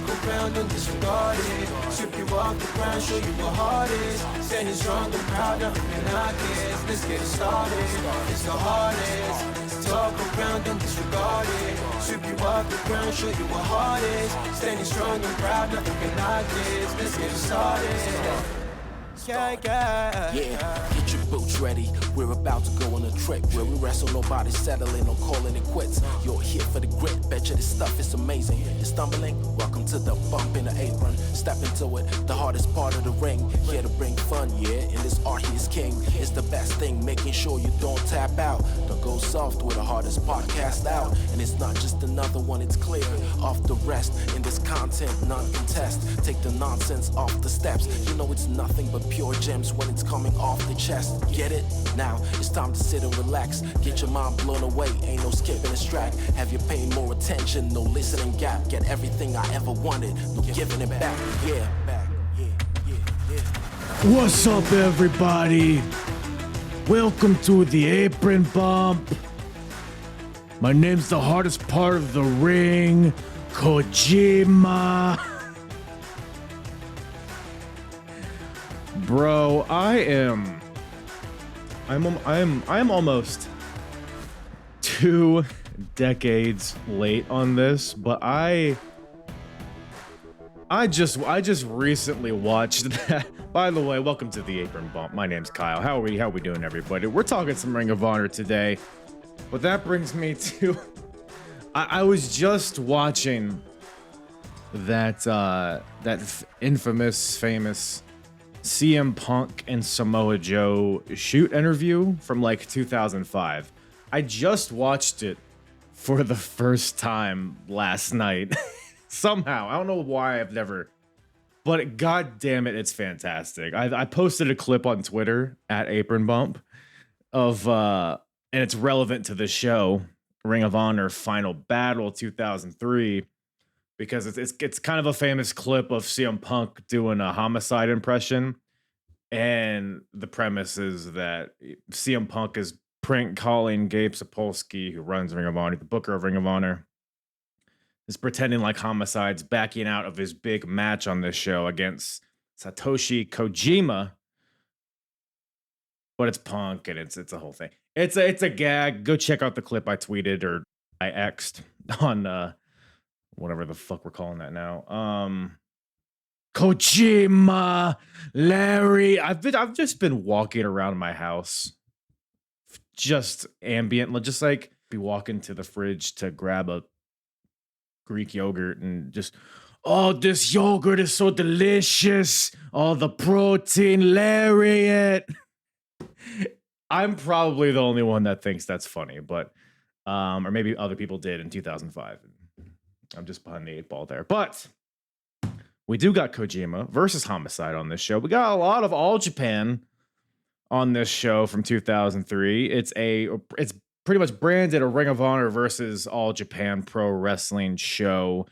Talk around and disregard it. Strip you off the ground, show you what heart is. Standing strong and proud, nothing can knock it. Let's get it started, it's the hardest. Talk around and disregard it. Strip you off the ground, show you what heart is. Standing strong and proud, nothing can knock it. Let's get it started. Yeah, get your boots ready. We're about to go on a trip where we wrestle, nobody settling or calling it quits. You're here for the grit, betcha this stuff is amazing. You're stumbling, welcome to the bump in the apron. Step into it, the hardest part of the ring. Here to bring fun, yeah, and this art he is king. It's the best thing, making sure you don't tap out. Don't go soft with the hardest podcast out. And it's not just another one, it's clear. Off the rest, in this content, none contest. Take the nonsense off the steps. You know it's nothing but pure gems when it's coming off the chest. Get it? Now it's time to sit and relax. Get your mind blown away, ain't no skipping this track. Have you paying more attention, no listening gap. Get everything I ever wanted, no giving it back. Yeah. What's up, everybody? Welcome to the Apron Bump. My name's the hardest part of the ring, Kojima. Bro, I'm almost 2 decades late on this, but I just recently watched that. By the way, welcome to the Apron Bump. My name's Kyle. How are we doing, everybody? We're talking some Ring of Honor today, but that brings me to I was just watching that famous CM Punk and Samoa Joe shoot interview from like 2005. I just watched it for the first time last night. Somehow. I don't know why I've never, but god damn it, it's fantastic. I posted a clip on Twitter at Apron Bump of and it's relevant to the show, Ring of Honor Final Battle 2003. Because it's kind of a famous clip of CM Punk doing a homicide impression. And the premise is that CM Punk is prank calling Gabe Sapolsky, who runs Ring of Honor, the booker of Ring of Honor, is pretending like homicide's backing out of his big match on this show against Satoshi Kojima. But it's Punk and it's a whole thing. It's a gag. Go check out the clip I tweeted or I X'd on whatever the fuck we're calling that now. Kojima, Larry. I've just been walking around my house, just ambient, just like be walking to the fridge to grab a Greek yogurt and just, oh, this yogurt is so delicious. Oh, the protein, lariat. I'm probably the only one that thinks that's funny, but or maybe other people did in 2005. I'm just behind the 8 ball there. But we do got Kojima versus Homicide on this show. We got a lot of All Japan on this show from 2003. It's pretty much branded a Ring of Honor versus All Japan Pro Wrestling show.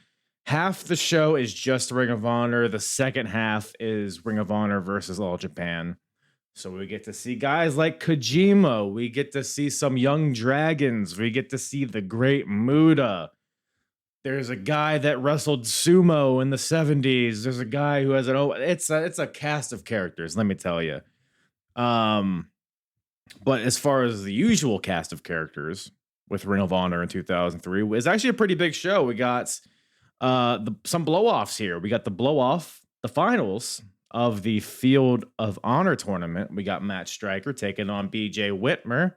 Half the show is just Ring of Honor. The second half is Ring of Honor versus All Japan. So we get to see guys like Kojima. We get to see some young dragons. We get to see the great Muta. There's a guy that wrestled sumo in the 70s. There's a guy who has it's a cast of characters, let me tell you. But as far as the usual cast of characters with Ring of Honor in 2003, it's actually a pretty big show. We got some blow-offs here. We got the blow-off, the finals of the Field of Honor tournament. We got Matt Striker taking on BJ Whitmer.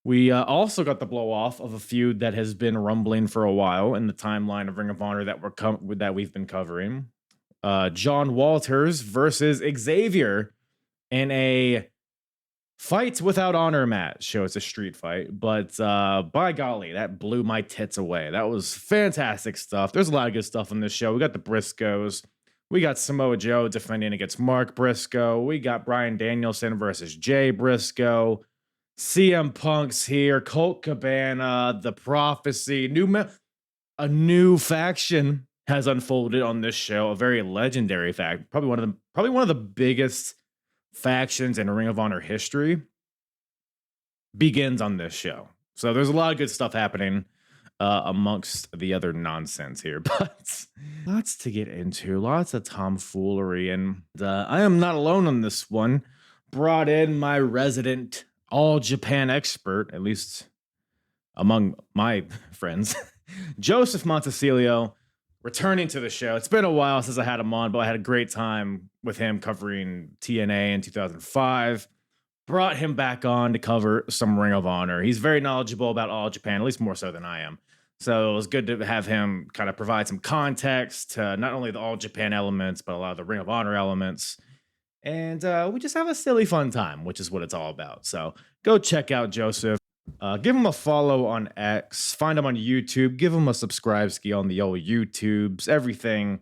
We also got the blow-off of a feud that has been rumbling for a while in the timeline of Ring of Honor that we've been covering. John Walters versus Xavier in a fight without honor match. Show it's a street fight, but by golly, that blew my tits away. That was fantastic stuff. There's a lot of good stuff on this show. We got the Briscoes. We got Samoa Joe defending against Mark Briscoe. We got Bryan Danielson versus Jay Briscoe. CM Punk's here, Colt Cabana, The Prophecy, a new faction has unfolded on this show, a very legendary fact, probably one of the biggest factions in Ring of Honor history begins on this show. So there's a lot of good stuff happening. amongst the other nonsense here. But lots to get into, lots of tomfoolery, and I am not alone on this one. Brought in my resident All Japan expert, at least among my friends, Joseph Montecillo, returning to the show. It's been a while since I had him on, but I had a great time with him covering TNA in 2005. Brought him back on to cover some Ring of Honor. He's very knowledgeable about All Japan, at least more so than I am. So it was good to have him kind of provide some context to not only the All Japan elements, but a lot of the Ring of Honor elements. And we just have a silly fun time, which is what it's all about. So go check out Joseph. Give him a follow on X. Find him on YouTube. Give him a subscribe ski on the old YouTubes. Everything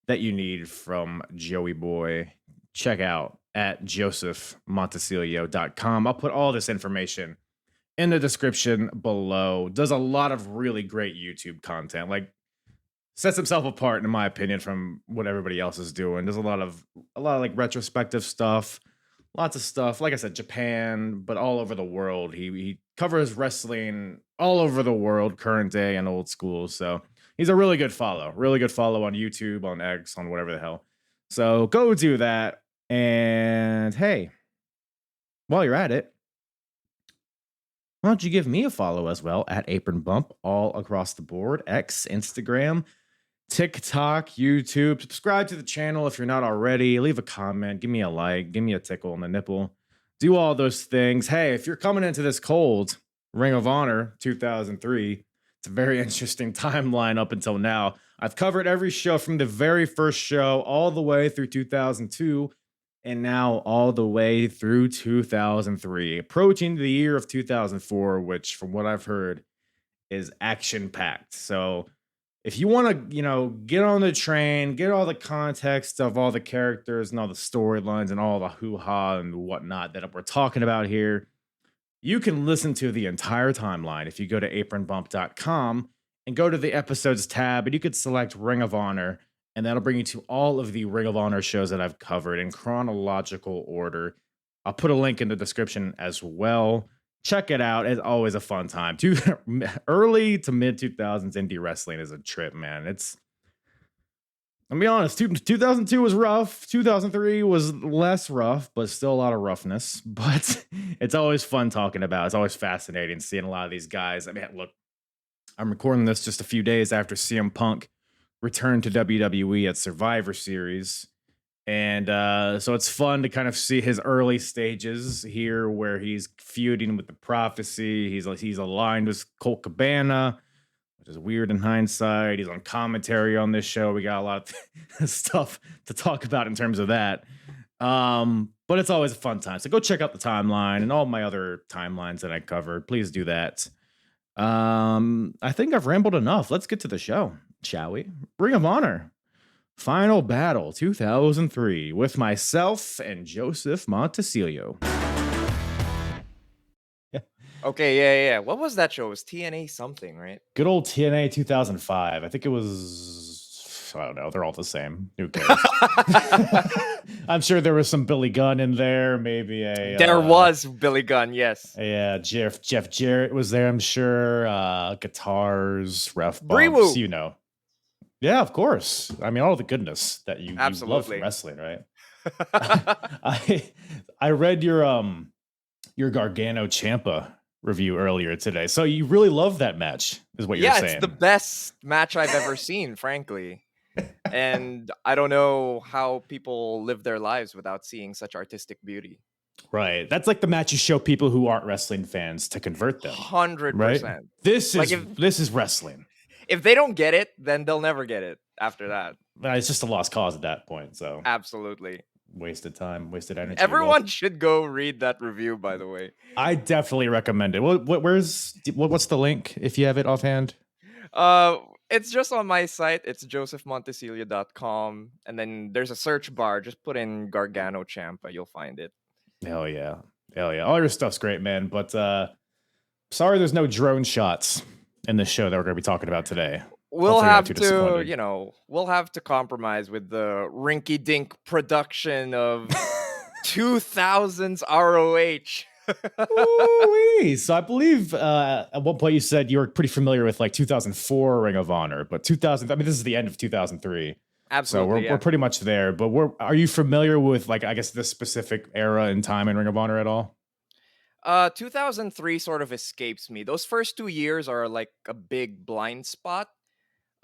that you need from Joey Boy. Check out at josephmontecillo.com. I'll put all this information in the description below. Does a lot of really great YouTube content. Like, sets himself apart, in my opinion, from what everybody else is doing. There's a lot of like retrospective stuff. Lots of stuff, like I said, Japan, but all over the world. He covers wrestling all over the world, current day and old school. So he's a really good follow on YouTube, on X, on whatever the hell. So go do that. And hey, while you're at it, why don't you give me a follow as well at Apron Bump all across the board, X, Instagram, TikTok, YouTube. Subscribe to the channel if you're not already. Leave a comment. Give me a like. Give me a tickle on the nipple. Do all those things. Hey, if you're coming into this cold, Ring of Honor 2003, it's a very interesting timeline up until now. I've covered every show from the very first show all the way through 2002, and now all the way through 2003, approaching the year of 2004, which from what I've heard is action-packed. So if you want to, get on the train, get all the context of all the characters and all the storylines and all the hoo-ha and whatnot that we're talking about here, you can listen to the entire timeline if you go to apronbump.com and go to the episodes tab, and you could select Ring of Honor, and that'll bring you to all of the Ring of Honor shows that I've covered in chronological order. I'll put a link in the description as well. Check it out. It's always a fun time. Early to mid 2000s indie wrestling is a trip, man. I'll be honest, 2002 was rough. 2003 was less rough, but still a lot of roughness. But it's always fun talking about. It's always fascinating seeing a lot of these guys. I mean, look, I'm recording this just a few days after CM Punk returned to WWE at Survivor Series. And so it's fun to kind of see his early stages here where he's feuding with the Prophecy. He's aligned with Colt Cabana, which is weird in hindsight. He's on commentary on this show. We got a lot of stuff to talk about in terms of that. But it's always a fun time. So go check out the timeline and all my other timelines that I covered. Please do that. I think I've rambled enough. Let's get to the show, shall we? Ring of Honor Final Battle 2003 with myself and Joseph Montecillo. Okay, yeah. What was that show? It was TNA something, right? Good old TNA 2005. I think it was, I don't know. They're all the same. Who cares? I'm sure there was some Billy Gunn in there. Maybe There was Billy Gunn, yes. Yeah, Jeff Jarrett was there, I'm sure. Guitars, ref bumps, Brewu. Yeah, of course. I mean, all the goodness that you love from wrestling, right? I read your Gargano Ciampa review earlier today. So you really love that match, is what you're saying. Yeah, it's the best match I've ever seen, frankly. And I don't know how people live their lives without seeing such artistic beauty. Right. That's like the match you show people who aren't wrestling fans to convert them. 100%. Right? This is wrestling. If they don't get it, then they'll never get it after that. It's just a lost cause at that point. So absolutely. Wasted time, wasted energy. Everyone should go read that review, by the way. I definitely recommend it. What's the link if you have it offhand? It's just on my site. It's josephmontecillo.com. And then there's a search bar. Just put in Gargano Ciampa. You'll find it. Hell yeah. All your stuff's great, man. But sorry there's no drone shots in this show that we're going to be talking about today. We'll have to compromise with the rinky-dink production of 2000s ROH. Ooh-wee. So I believe at one point you said you were pretty familiar with like 2004 Ring of Honor, but 2000, I mean, this is the end of 2003. So Absolutely, we're yeah. pretty much there, but are you familiar with like, I guess this specific era and time in Ring of Honor at all? 2003 sort of escapes me. Those first 2 years are like a big blind spot.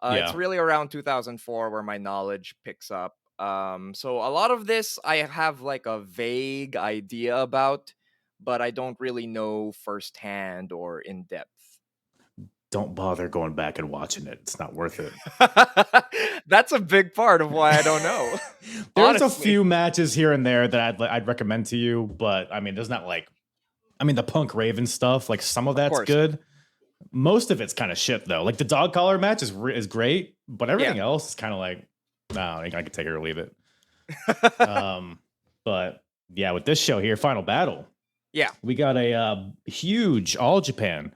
It's Yeah. really around 2004 where my knowledge picks up. So a lot of this I have like a vague idea about, but I don't really know firsthand or in depth. Don't bother going back and watching it. It's not worth it. That's a big part of why I don't know. There's a Honestly, few matches here and there that I'd recommend to you, but I mean, there's not like, I mean, the Punk Raven stuff, like some of of that's course. good. Most of it's kind of shit though. Like the dog collar match is great, but Yeah. everything else is kind of like, no, I can take it or leave it. But yeah, with this show here, Final Battle, Yeah. we got a huge All Japan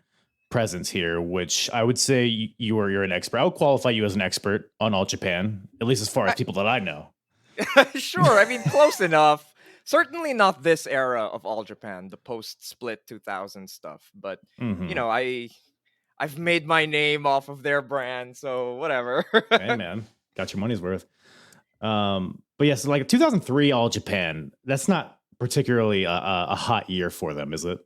presence here, which I would say you're an expert. I would qualify you as an expert on All Japan, at least as far as people that I know. Sure. I mean, close enough. Certainly not this era of All Japan, the post-split 2000 stuff. But Mhm. I've made my name off of their brand, so whatever. Hey man, got your money's worth. But yes, like 2003 All Japan. That's not particularly a hot year for them, is it?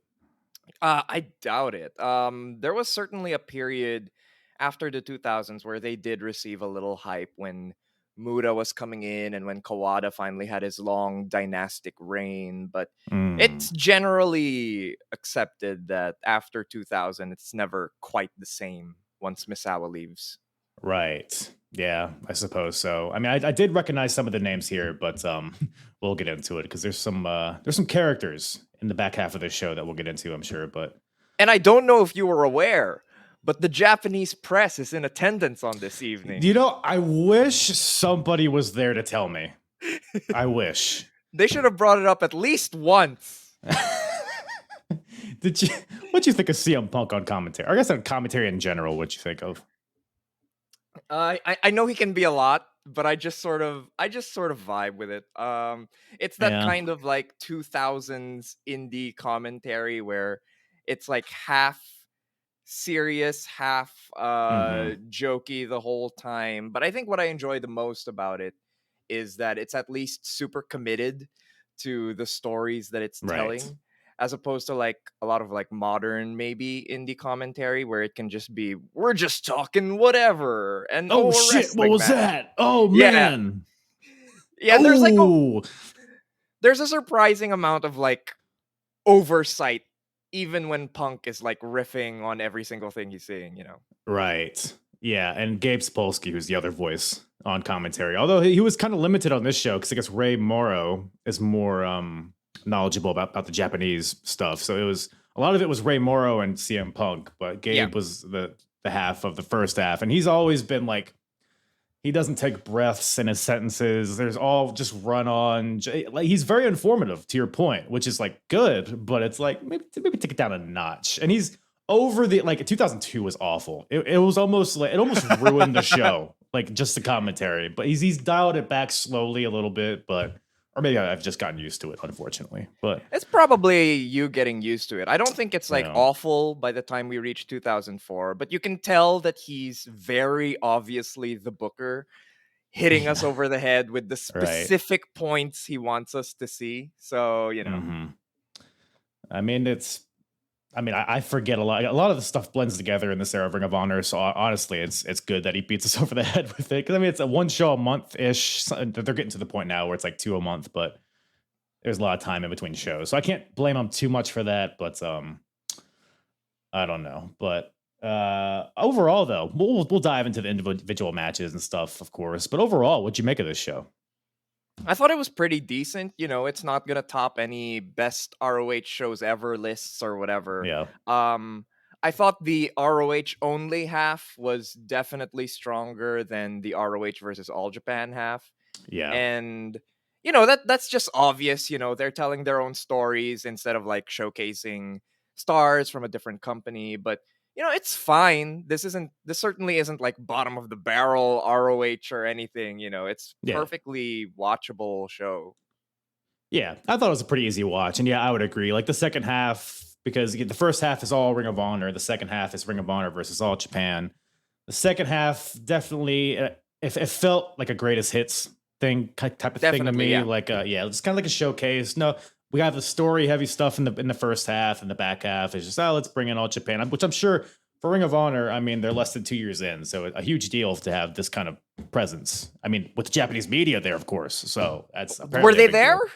I doubt it. There was certainly a period after the 2000s where they did receive a little hype when Muta was coming in and when Kawada finally had his long dynastic reign. But Mm, it's generally accepted that after 2000, it's never quite the same once Misawa leaves. right. Yeah, I suppose so. I mean, I did recognize some of the names here, but we'll get into it because there's some characters in the back half of this show that we'll get into, I'm sure. But And I don't know if you were aware, but the Japanese press is in attendance on this evening. you know, I wish somebody was there to tell me. I wish. They should have brought it up at least once. Did you? What'd you think of CM Punk on commentary? Or I guess on commentary in general. What'd you think of? I know he can be a lot, but I just sort of vibe with it. It's that Yeah. kind of like 2000s indie commentary where it's like half serious, half Hmm. jokey the whole time. But I think what I enjoy the most about it is that it's at least super committed to the stories that it's Right. telling, as opposed to like a lot of like modern maybe indie commentary where it can just be we're just talking whatever and Oh a shit! What wrestling was match. that? Oh Yeah. man! Yeah, Oh, there's a surprising amount of like oversight even when Punk is like riffing on every single thing he's saying. right. Yeah, and Gabe Sapolsky, who's the other voice on commentary, although he was kind of limited on this show because I guess Ray Morrow is more knowledgeable about the Japanese stuff. So it was a lot of it was Ray Morrow and CM Punk, but Yeah. Gabe was the half of the first half, and he's always been like he doesn't take breaths in his sentences. There's all just run on. Like he's very informative to your point, which is like good, but it's like maybe take it down a notch. And he's over the like 2002 was awful. It was almost like it almost ruined the show, like just the commentary. But he's dialed it back slowly a little bit, but or maybe I've just gotten used to it, unfortunately. But It's probably you getting used to it. I don't think it's you like know, awful by the time we reach 2004, but you can tell that he's very obviously the booker hitting us over the head with the right. specific points he wants us to see. So. Hmm. I mean, I forget a lot. A lot of the stuff blends together in this era of Ring of Honor. So honestly, it's good that he beats us over the head with it. Because I mean, it's a one show a month ish. They're getting to the point now where it's like two a month, but there's a lot of time in between shows, so I can't blame him too much for that. But I don't know. But overall, though, we'll dive into the individual matches and stuff, of course. But overall, what'd you make of this show? I thought it was pretty decent. It's not gonna top any best ROH shows ever lists or whatever. Yeah, Um, I thought the ROH only half was definitely stronger than the ROH versus All Japan half. yeah, And that's just obvious. They're telling their own stories instead of like showcasing stars from a different company. But it's fine. This certainly isn't like bottom of the barrel ROH or anything. It's yeah. perfectly watchable show. Yeah, I thought it was a pretty easy watch. And yeah, I would agree. Like the second half, because the first half is all Ring of Honor, the second half is Ring of Honor versus All Japan. The second half definitely, it felt like a greatest hits type of thing to Definitely, me. yeah. Like, it's kind of like a showcase. No, we have the story heavy stuff in the first half, and the back half is just, let's bring in All Japan, which I'm sure for Ring of Honor, I mean, they're less than 2 years in, so a huge deal to have this kind of presence. I mean, with the Japanese media there, of course. So that's Were apparently a they big there? deal.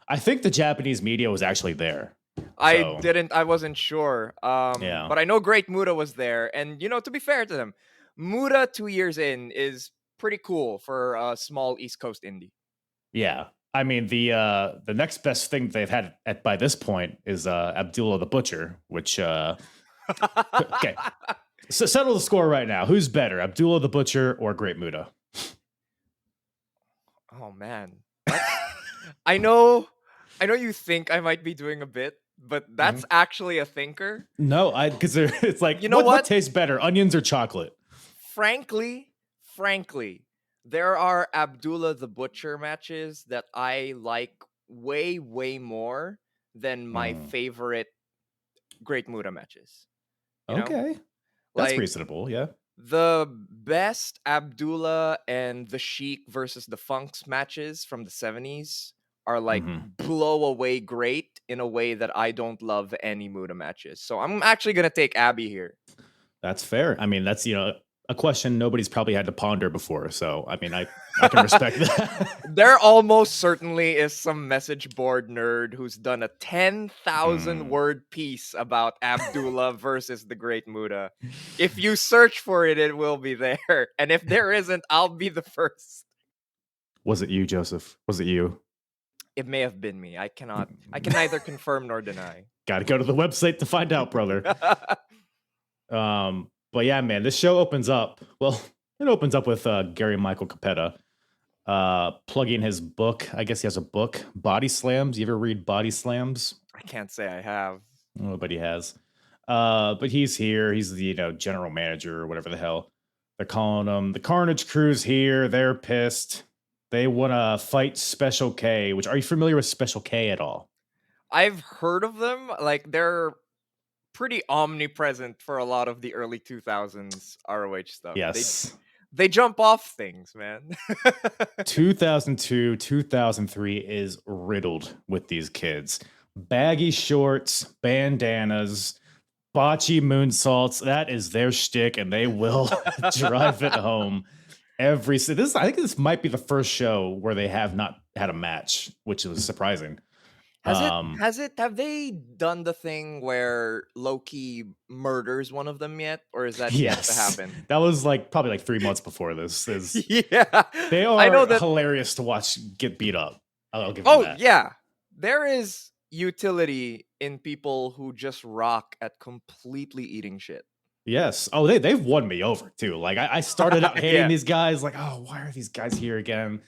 I think the Japanese media was actually there. I So, I wasn't sure. yeah. But I know Great Muta was there, and to be fair to them, Muta 2 years in is pretty cool for a small East Coast indie. Yeah. I mean, the next best thing they've had by this point is Abdullah the Butcher, which okay. So settle the score right now. Who's better, Abdullah the Butcher or Great Muta? Oh man, I know you think I might be doing a bit, but that's actually a thinker. No, because it's like, You know what what? tastes better, onions or chocolate? Frankly, there are Abdullah the Butcher matches that I like way, way more than my favorite Great Muta matches. You know? Okay. That's Like reasonable, yeah. the best Abdullah and the Sheik versus the Funks matches from the 70s are like blow away great in a way that I don't love any Muta matches. So I'm actually gonna take Abby here. That's fair. I mean, that's, a question nobody's probably had to ponder before. So, I mean, I can respect that. There almost certainly is some message board nerd who's done a 10,000 word piece about Abdullah versus the Great Muta. If you search for it, it will be there. And if there isn't, I'll be the first. Was it you, Joseph? Was it you? It may have been me. I can neither confirm nor deny. Got to go to the website to find out, brother. But yeah, man, this show opens up. Well, it opens up with Gary Michael Capetta plugging his book. I guess he has a book, Body Slams. You ever read Body Slams? I can't say I have. Nobody has. But he's here. He's the general manager or whatever the hell they're calling him. The Carnage Crew's here. They're pissed. They want to fight Special K. Which, are you familiar with Special K at all? I've heard of them. Like they're pretty omnipresent for a lot of the early 2000s ROH stuff. Yes. They jump off things, man. 2002, 2003 is riddled with these kids. Baggy shorts, bandanas, bocce moonsaults. That is their shtick, and they will drive it home. I think this might be the first show where they have not had a match, which was surprising. Have they done the thing where Loki murders one of them yet? Or is that yet to happen? That was probably 3 months before this. Yeah. They are hilarious to watch get beat up. I'll give them that. Yeah. There is utility in people who just rock at completely eating shit. Yes. Oh, they've won me over too. Like I started out hating these guys, like, oh, why are these guys here again?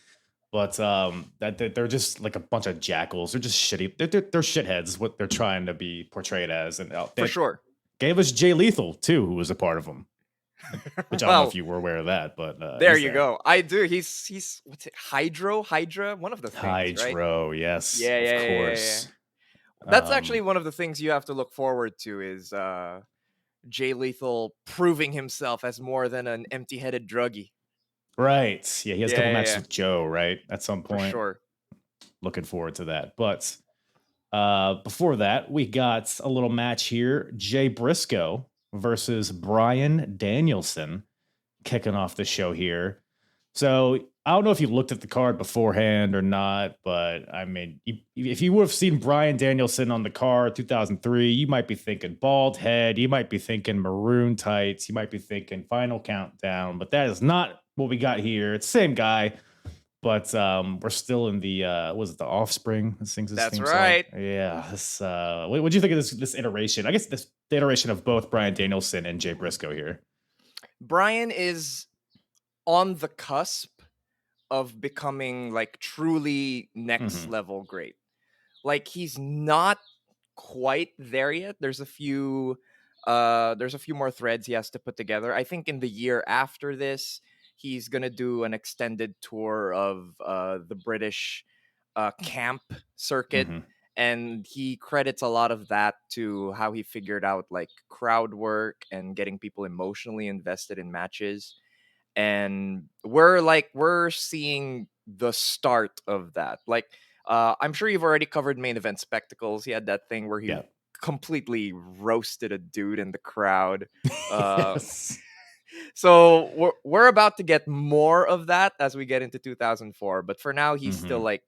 But that they're just like a bunch of jackals. They're just shitty. They're shitheads. What they're trying to be portrayed as, and for sure gave us Jay Lethal too, who was a part of them. Which I don't know if you were aware of that, but there you go. I do. He's what's it? Hydra. One of the things. Hydro, right? Yes, yeah, of course. Yeah. That's actually one of the things you have to look forward to is Jay Lethal proving himself as more than an empty-headed druggie. Right. Yeah, he has a couple matches with Joe, right? At some point. For sure. Looking forward to that. But before that, we got a little match here. Jay Briscoe versus Bryan Danielson kicking off the show here. So I don't know if you looked at the card beforehand or not, but I mean, if you would have seen Bryan Danielson on the card 2003, you might be thinking bald head, you might be thinking maroon tights, you might be thinking Final Countdown, but that is not what we got here. It's the same guy, but we're still in the was it the Offspring that sings this That's theme right. song? Yeah. This what do you think of this iteration? I guess the iteration of both Bryan Danielson and Jay Briscoe here. Bryan is on the cusp of becoming like truly next level great. Like he's not quite there yet. There's a few more threads he has to put together. I think in the year after this, he's gonna do an extended tour of the British camp circuit. Mhm. And he credits a lot of that to how he figured out like crowd work and getting people emotionally invested in matches. And we're seeing the start of that. Like, I'm sure you've already covered main event spectacles. He had that thing where he Yeah. completely roasted a dude in the crowd. Uh, Yes. so we're about to get more of that as we get into 2004. But for now, he's still Mhm. like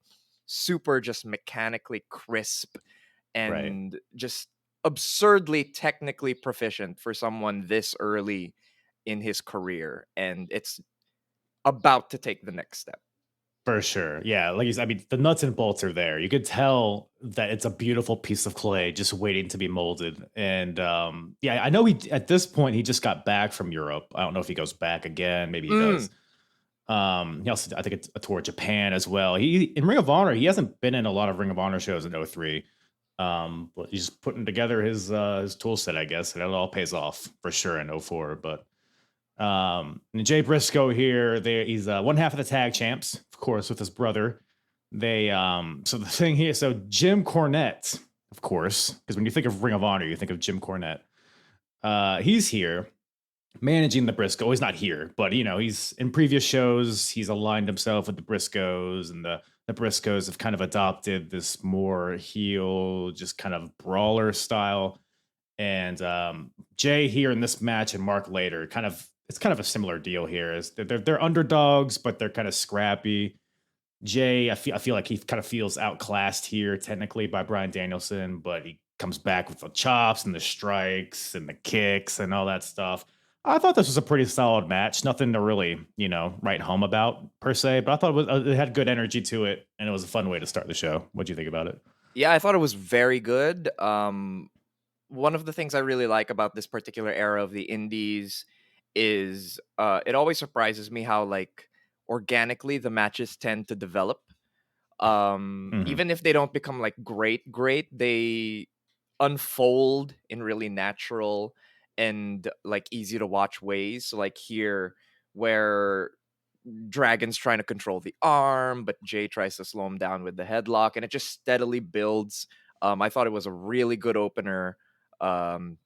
super just mechanically crisp Right. and just absurdly technically proficient for someone this early in his career. And it's about to take the next step. For sure. Yeah. Like you said, I mean, the nuts and bolts are there. You could tell that it's a beautiful piece of clay just waiting to be molded. And yeah, I know at this point he just got back from Europe. I don't know if he goes back again. Maybe he does. Mm. He also, I think it's a tour of Japan as well. He in Ring of Honor, he hasn't been in a lot of Ring of Honor shows in '03. But he's putting together his tool set, I guess, and it all pays off for sure in '04. But and Jay Briscoe here, he's one half of the tag champs, of course, with his brother. They so the thing here, so Jim Cornette, of course, because when you think of Ring of Honor, you think of Jim Cornette. He's here managing the Briscoe. He's not here, but he's in previous shows. He's aligned himself with the Briscoes, and the Briscoes have kind of adopted this more heel, just kind of brawler style. And Jay here in this match and Mark later, it's kind of a similar deal here. Is they're underdogs, but they're kind of scrappy. Jay, I feel like he kind of feels outclassed here technically by Bryan Danielson, but he comes back with the chops and the strikes and the kicks and all that stuff. I thought this was a pretty solid match. Nothing to really, write home about per se, but I thought it had good energy to it, and it was a fun way to start the show. What do you think about it? Yeah, I thought it was very good. One of the things I really like about this particular era of the indies is it always surprises me how like organically the matches tend to develop. Hmm. Even if they don't become like great, they unfold in really natural and like easy to watch ways. So like here where Dragon's trying to control the arm, but Jay tries to slow him down with the headlock, and it just steadily builds. I thought it was a really good opener. Um,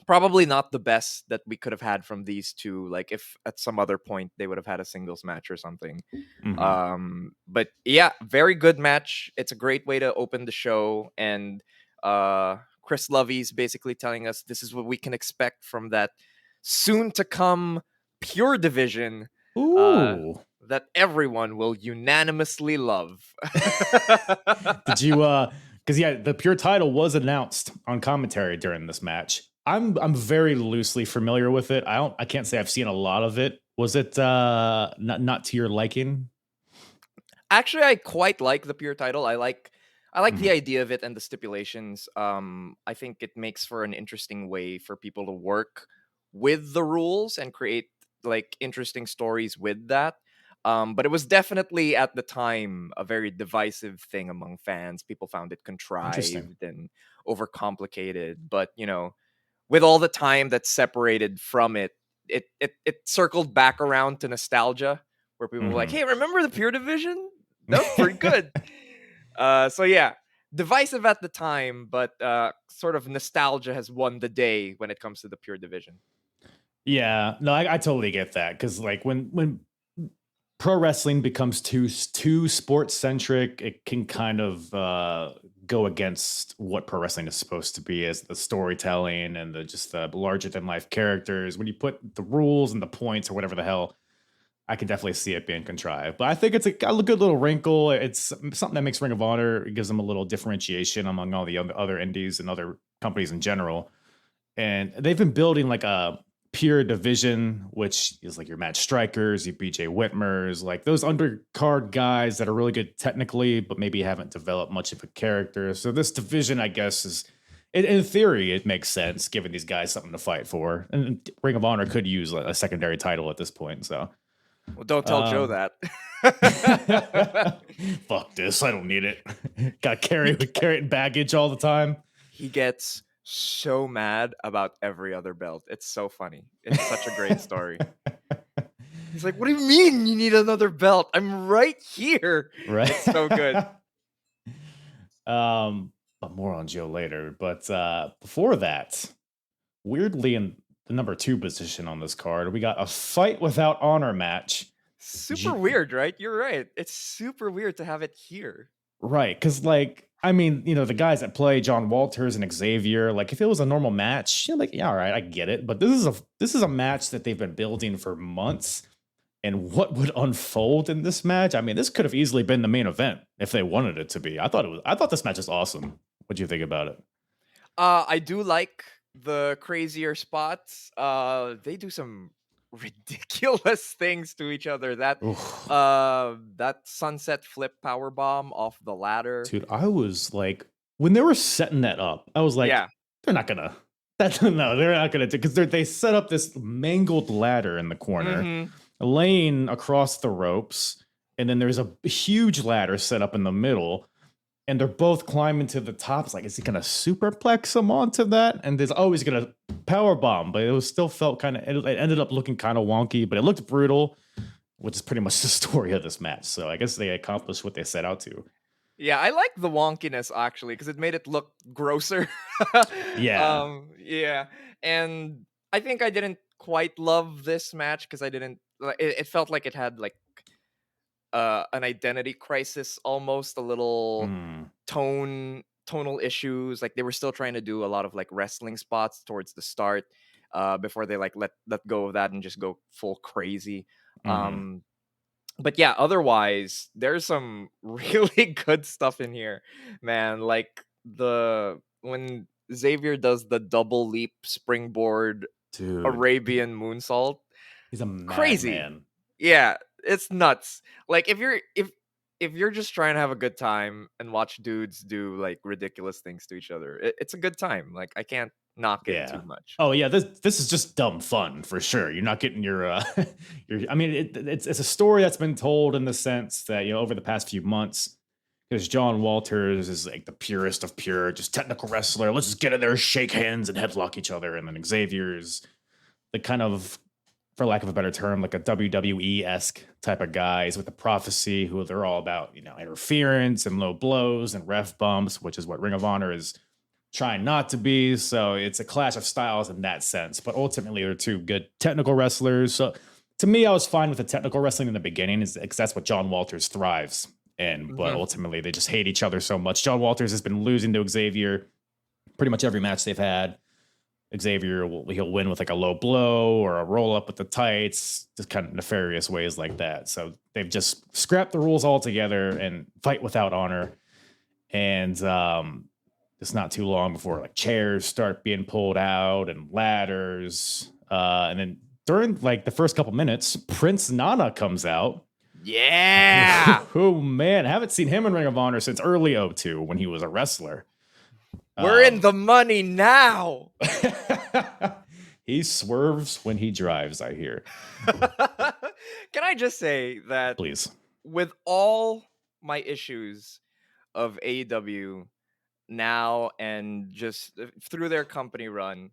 Probably not the best that we could have had from these two. Like if at some other point they would have had a singles match or something. Hmm. But yeah, very good match. It's a great way to open the show, and Chris Lovey's basically telling us this is what we can expect from that soon to come pure division uh, Ooh. that everyone will unanimously love. Did you because yeah, the pure title was announced on commentary during this match. I'm very loosely familiar with it. I can't say I've seen a lot of it. Was it not to your liking? Actually, I quite like the pure title. I like the Mhm. idea of it and the stipulations. I think it makes for an interesting way for people to work with the rules and create like interesting stories with that. But it was definitely at the time a very divisive thing among fans. People found it Interesting. contrived and overcomplicated. But with all the time that's separated from it, it circled back around to nostalgia, where people were like, Mhm. "Hey, remember the Pure Division? That was pretty good." So yeah, divisive at the time, but sort of nostalgia has won the day when it comes to the Pure Division. Yeah, no, I totally get that because like when pro wrestling becomes too sports centric, it can kind of go against what pro wrestling is supposed to be as the storytelling and the larger than life characters. When you put the rules and the points or whatever the hell, I can definitely see it being contrived. But I think it's got a good little wrinkle. It's something that makes Ring of Honor, it gives them a little differentiation among all the other indies and other companies in general. And they've been building like a pure division, which is like your Matt Strikers, your BJ Whitmers, like those undercard guys that are really good technically, but maybe haven't developed much of a character. So this division, I guess, is in theory, it makes sense giving these guys something to fight for. And Ring of Honor could use a secondary title at this point. So Well, don't tell Joe um, that. fuck this. I don't need it. Got carry it baggage all the time. He gets so mad about every other belt. It's so funny. It's such a great story. He's like, "What do you mean you need another belt? I'm right here." Right. It's so good. But more on Joe later. But before that, weirdly in the number 2 position on this card, we got a fight without honor match. Super weird, right? You're right. It's super weird to have it here. Right, because like I mean, the guys that play John Walters and Xavier, like if it was a normal match, you're like, yeah, all right, I get it. But this is a match that they've been building for months. And what would unfold in this match? I mean, this could have easily been the main event if they wanted it to be. I thought this match was awesome. What do you think about it? I do like the crazier spots. They do some ridiculous things to each other. Oof. That sunset flip power bomb off the ladder. Dude, I was like, when they were setting that up, I was like, Yeah. they're not gonna. No, they're not gonna do because they set up this mangled ladder in the corner, Mhm. laying across the ropes, and then there's a huge ladder set up in the middle, and they're both climbing to the top. It's like, is he gonna superplex him onto that? And there's always gonna power bomb, but it was still felt kind of. It ended up looking kind of wonky, but it looked brutal, which is pretty much the story of this match. So I guess they accomplished what they set out to. Yeah, I like the wonkiness actually because it made it look grosser. Yeah. Yeah, and I think I didn't quite love this match because I didn't. It felt like it had like an identity crisis, almost a little Mm. tonal issues. Like they were still trying to do a lot of like wrestling spots towards the start, before they like let go of that and just go full crazy. Mhm. But yeah, otherwise, there's some really good stuff in here, man. Like when Xavier does the double leap springboard Dude, Arabian moonsault, he's a crazy. madman. Yeah, it's nuts. Like if you're just trying to have a good time and watch dudes do like ridiculous things to each other, it's a good time. Like I can't knock it Yeah. too much. Oh yeah, this is just dumb fun for sure. You're not getting your your. I mean, it's a story that's been told in the sense that over the past few months, because John Walters is like the purest of pure, just technical wrestler. Let's just get in there, shake hands, and headlock each other. And then Xavier's the kind of, for lack of a better term, like a WWE esque type of guys with the prophecy, who they're all about interference and low blows and ref bumps, which is what Ring of Honor is trying not to be. So it's a clash of styles in that sense. But ultimately, they're two good technical wrestlers. So to me, I was fine with the technical wrestling in the beginning, because that's what John Walters thrives in. But Mhm. ultimately, they just hate each other so much. John Walters has been losing to Xavier pretty much every match they've had. Xavier he'll win with like a low blow or a roll up with the tights, just kind of nefarious ways like that. So they've just scrapped the rules altogether and fight without honor. And it's not too long before like chairs start being pulled out and ladders. And then during like the first couple minutes, Prince Nana comes out. Yeah. Oh man, I haven't seen him in Ring of Honor since early 02 when he was a wrestler. We're in the money now. He swerves when he drives, I hear. Can I just say that Please. with all my issues of AEW now and just through their company run,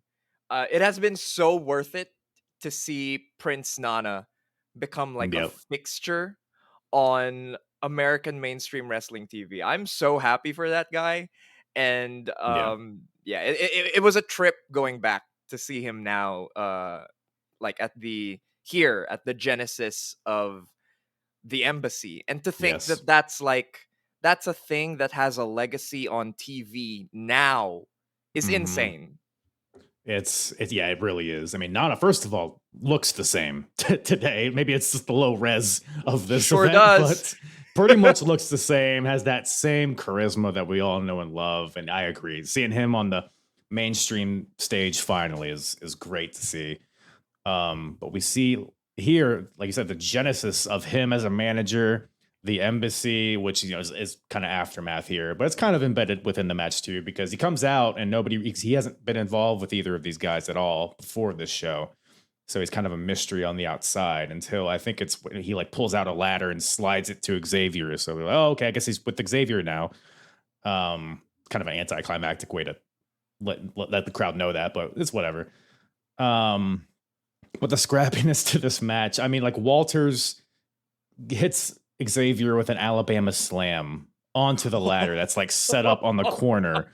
it has been so worth it to see Prince Nana become like a Yep. fixture on American mainstream wrestling TV. I'm so happy for that guy. And Yeah. yeah, it was a trip going back to see him now, like at the genesis of the embassy, and to think Yes. that's a thing that has a legacy on TV now is Mhm. insane. It's yeah, it really is. I mean, Nana, first of all, looks the same today. Maybe it's just the low res of this Sure event, does. but pretty much looks the same. Has that same charisma that we all know and love. And I agree. Seeing him on the mainstream stage finally is great to see. But we see here, like you said, the genesis of him as a manager, the embassy, which is kind of aftermath here, but it's kind of embedded within the match too, because he comes out and he hasn't been involved with either of these guys at all before this show. So he's kind of a mystery on the outside until I think it's when he like pulls out a ladder and slides it to Xavier. So we're like, oh, okay, I guess he's with Xavier now. Kind of an anticlimactic way to let the crowd know that, but it's whatever. But the scrappiness to this match, I mean, like Walters hits Xavier with an Alabama slam onto the ladder that's like set up on the corner.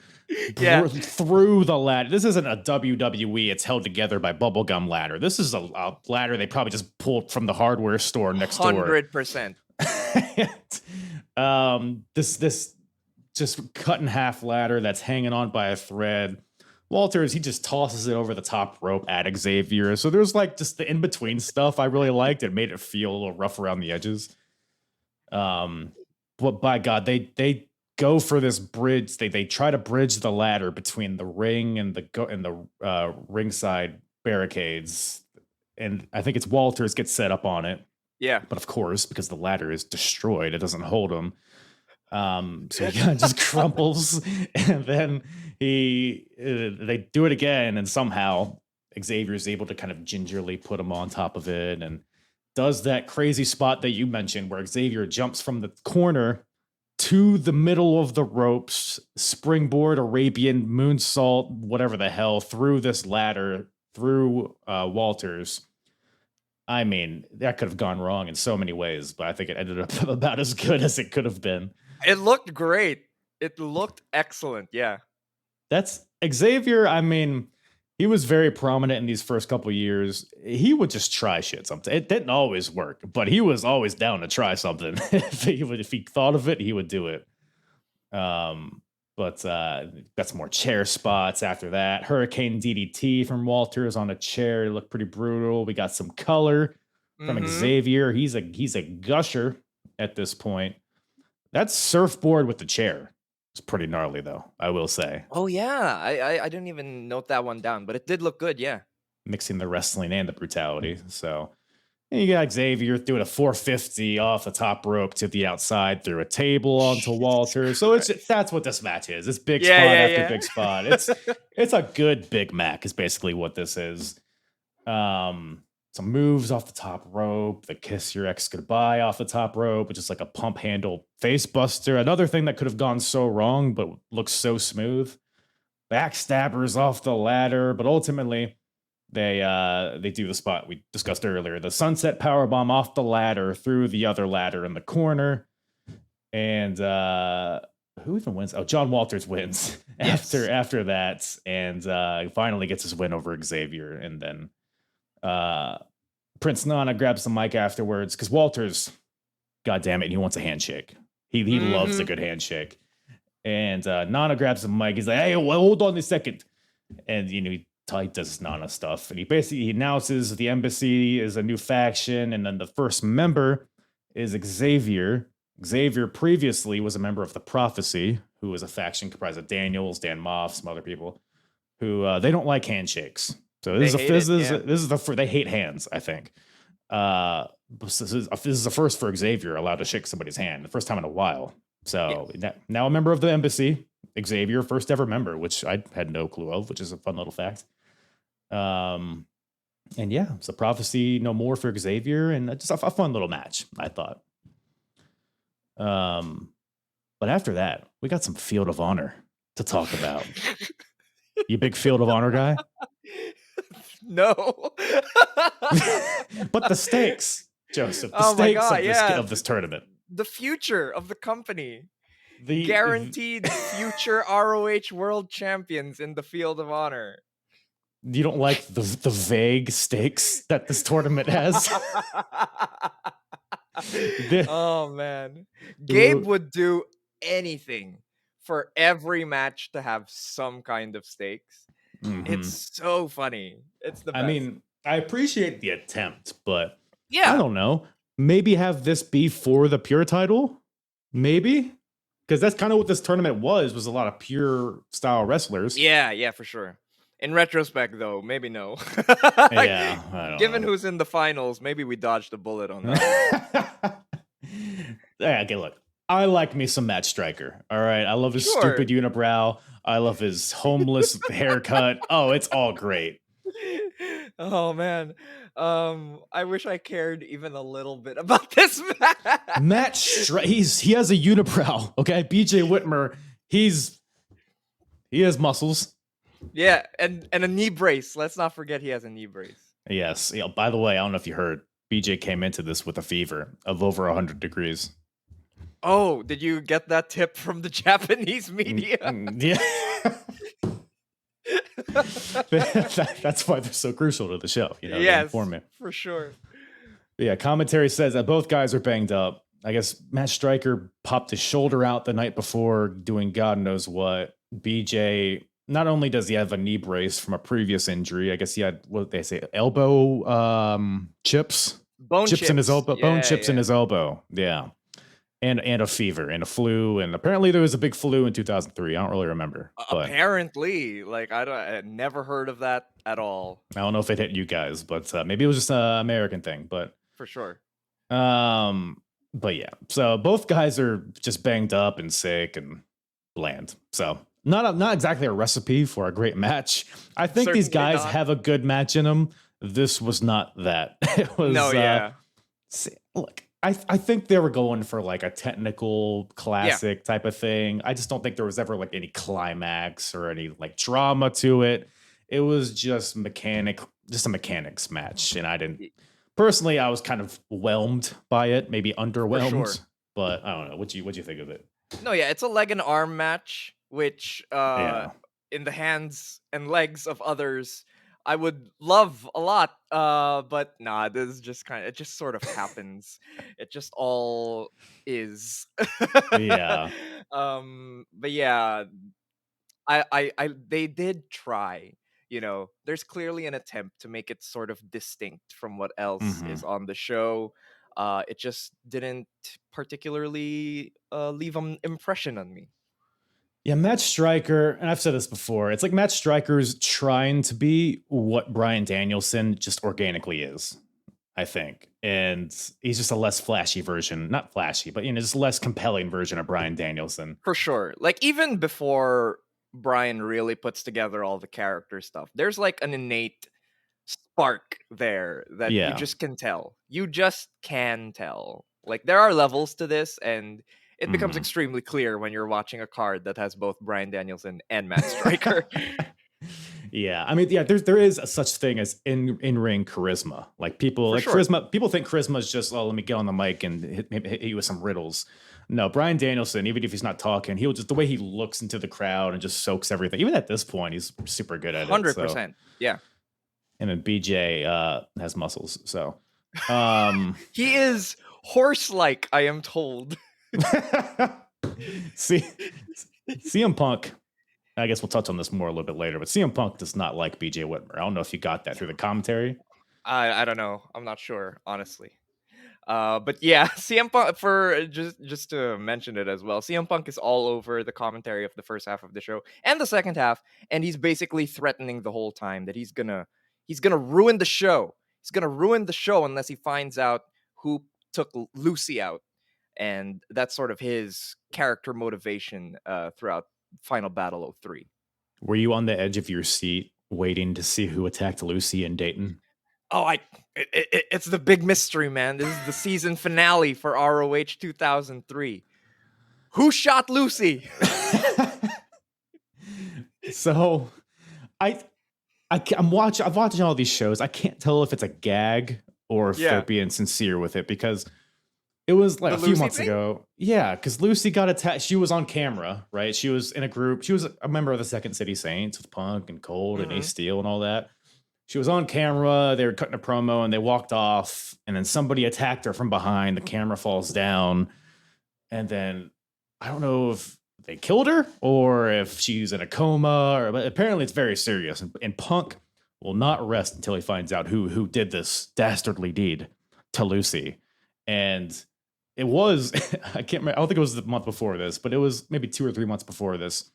Yeah. Through the ladder. This isn't a WWE. It's held together by bubblegum ladder. This is a ladder they probably just pulled from the hardware store next door. 100%. This just cut in half ladder that's hanging on by a thread. Walters, he just tosses it over the top rope at Xavier. So there's like just the in-between stuff I really liked. It made it feel a little rough around the edges. But by God, they go for this bridge. They try to bridge the ladder between the ring and the ringside barricades. And I think it's Walters gets set up on it. Yeah. But of course, because the ladder is destroyed, it doesn't hold him. So he kind of just crumples, and then they do it again, and somehow Xavier is able to kind of gingerly put him on top of it, and does that crazy spot that you mentioned where Xavier jumps from the corner to the middle of the ropes, springboard, Arabian moonsault, whatever the hell, through this ladder, through Walters. I mean, that could have gone wrong in so many ways, but I think it ended up about as good as it could have been. It looked great. It looked excellent. Yeah. That's Xavier. I mean, he was very prominent in these first couple of years. He would just try shit sometimes. It didn't always work, but he was always down to try something. If he thought of it, he would do it. But got some more chair spots after that. Hurricane DDT from Walters on a chair. It looked pretty brutal. We got some color from Xavier. He's a gusher at this point. That surfboard with the chair is pretty gnarly, though, I will say. Oh, yeah. I didn't even note that one down, but it did look good, yeah. Mixing the wrestling and the brutality. So and you got Xavier doing a 450 off the top rope to the outside through a table onto Walters. So that's what this match is. It's big spot after big spot. It's a good Big Mac is basically what this is. Some moves off the top rope, the kiss your ex goodbye off the top rope, which is like a pump handle face buster. Another thing that could have gone so wrong, but looks so smooth. Backstabbers off the ladder, but ultimately they do the spot we discussed earlier. The sunset powerbomb off the ladder through the other ladder in the corner. And who even wins? Oh, John Walters wins after that. And finally gets his win over Xavier. And then Prince Nana grabs the mic afterwards because Walters, God damn it, he wants a handshake. He loves a good handshake. And Nana grabs the mic. He's like, hey, well, hold on a second. And, he does Nana stuff. And he announces the embassy is a new faction. And then the first member is Xavier. Xavier previously was a member of the Prophecy, who was a faction comprised of Daniels, Dan Moff, some other people, who they don't like handshakes. So this is they hate hands, I think. This is the first for Xavier allowed to shake somebody's hand, the first time in a while. So now a member of the embassy, Xavier, first ever member, which I had no clue of, which is a fun little fact. And yeah, it's a Prophecy no more for Xavier, and just a fun little match, I thought. But after that, we got some Field of Honor to talk about. You big Field of Honor guy? No. But the stakes, Joseph, the stakes of this tournament. The future of the company. The guaranteed future ROH world champions in the Field of Honor. You don't like the vague stakes that this tournament has? Oh, man. Gabe would do anything for every match to have some kind of stakes. Mm-hmm. It's so funny. It's the best. I mean, I appreciate the attempt, but I don't know. Maybe have this be for the pure title? Maybe? Because that's kind of what this tournament was a lot of pure style wrestlers. Yeah, for sure. In retrospect, though, maybe no. Yeah, I don't Given know. who's in the finals, maybe we dodged a bullet on that. Yeah, okay, look. I like me some Matt Striker. All right. I love his stupid unibrow. I love his homeless haircut. Oh, it's all great. Oh, man. I wish I cared even a little bit about this match. Matt Striker, he has a unibrow. Okay. BJ Whitmer, he has muscles. Yeah, and a knee brace. Let's not forget he has a knee brace. Yes. By the way, I don't know if you heard, BJ came into this with a fever of over 100 degrees. Oh, did you get that tip from the Japanese media? Yeah. That's why they're so crucial to the show. They Yes, inform me. for sure. But yeah, commentary says that both guys are banged up. I guess Matt Stryker popped his shoulder out the night before doing God knows what. BJ, not only does he have a knee brace from a previous injury, I guess he had what they say, elbow chips. Bone chips in his elbow, bone Yeah, chips in his elbow. Yeah. And a fever and a flu. And apparently there was a big flu in 2003. I don't really remember. But Apparently, like I never heard of that at all. I don't know if it hit you guys, but maybe it was just an American thing. But For sure. but yeah, so both guys are just banged up and sick and bland. So not exactly a recipe for a great match. I think these Certainly guys not. have a good match in them. This was not that. It was No, yeah. look, I think they were going for like a technical classic type of thing. I just don't think there was ever like any climax or any like drama to it. It was just a mechanics match, and I didn't. Personally, I was kind of whelmed by it, maybe underwhelmed, sure. but I don't know. What'd you think of it? No, yeah, it's a leg and arm match, which Yeah. in the hands and legs of others I would love a lot. But nah, this is just it just sort of happens. It just all is. Yeah. But yeah, they did try. There's clearly an attempt to make it sort of distinct from what else Mhm. is on the show. It just didn't particularly leave an impression on me. Yeah, Matt Stryker, and I've said this before, it's like Matt Stryker's trying to be what Bryan Danielson just organically is, I think. And he's just a less flashy version, not flashy, but just less compelling version of Bryan Danielson. For sure. Like, even before Brian really puts together all the character stuff, there's like an innate spark there that you Yeah. just can tell. You just can tell. Like, there are levels to this, and it becomes Mhm. extremely clear when you're watching a card that has both Bryan Danielson and Matt Stryker. Yeah, I mean, yeah, there is a such thing as in ring charisma. Like people, For like sure. charisma. People think charisma is just, oh, let me get on the mic and hit you with some riddles. No, Bryan Danielson, even if he's not talking, he'll just the way he looks into the crowd and just soaks everything. Even at this point, he's super good at it. 100%. Yeah. And then BJ has muscles, so He is horse-like, I am told. see, CM Punk. I guess we'll touch on this more a little bit later, but CM Punk does not like BJ Whitmer. I don't know if you got that through the commentary. I don't know. I'm not sure, honestly. But yeah, CM Punk, for just to mention it as well, CM Punk is all over the commentary of the first half of the show and the second half, and he's basically threatening the whole time that he's gonna ruin the show. He's gonna ruin the show unless he finds out who took Lucy out, and that's sort of his character motivation throughout Final Battle 03. Were you on the edge of your seat waiting to see who attacked Lucy in Dayton? Oh, it's the big mystery, man. This is the season finale for ROH 2003. Who shot Lucy? So, I'm watching all these shows. I can't tell if it's a gag or if they're being sincere with it, because it was like The a few Lucy months thing? ago. Yeah, because Lucy got attacked. She was on camera, right? She was in a group. She was a member of the Second City Saints with Punk and Cold and Ace Steel and all that. She was on camera. They were cutting a promo and they walked off. And then somebody attacked her from behind. The camera falls down. And then I don't know if they killed her or if she's in a coma. But apparently it's very serious. And Punk will not rest until he finds out who did this dastardly deed to Lucy. And it was, I can't remember, I don't think it was the month before this, but it was maybe 2 or 3 months before this.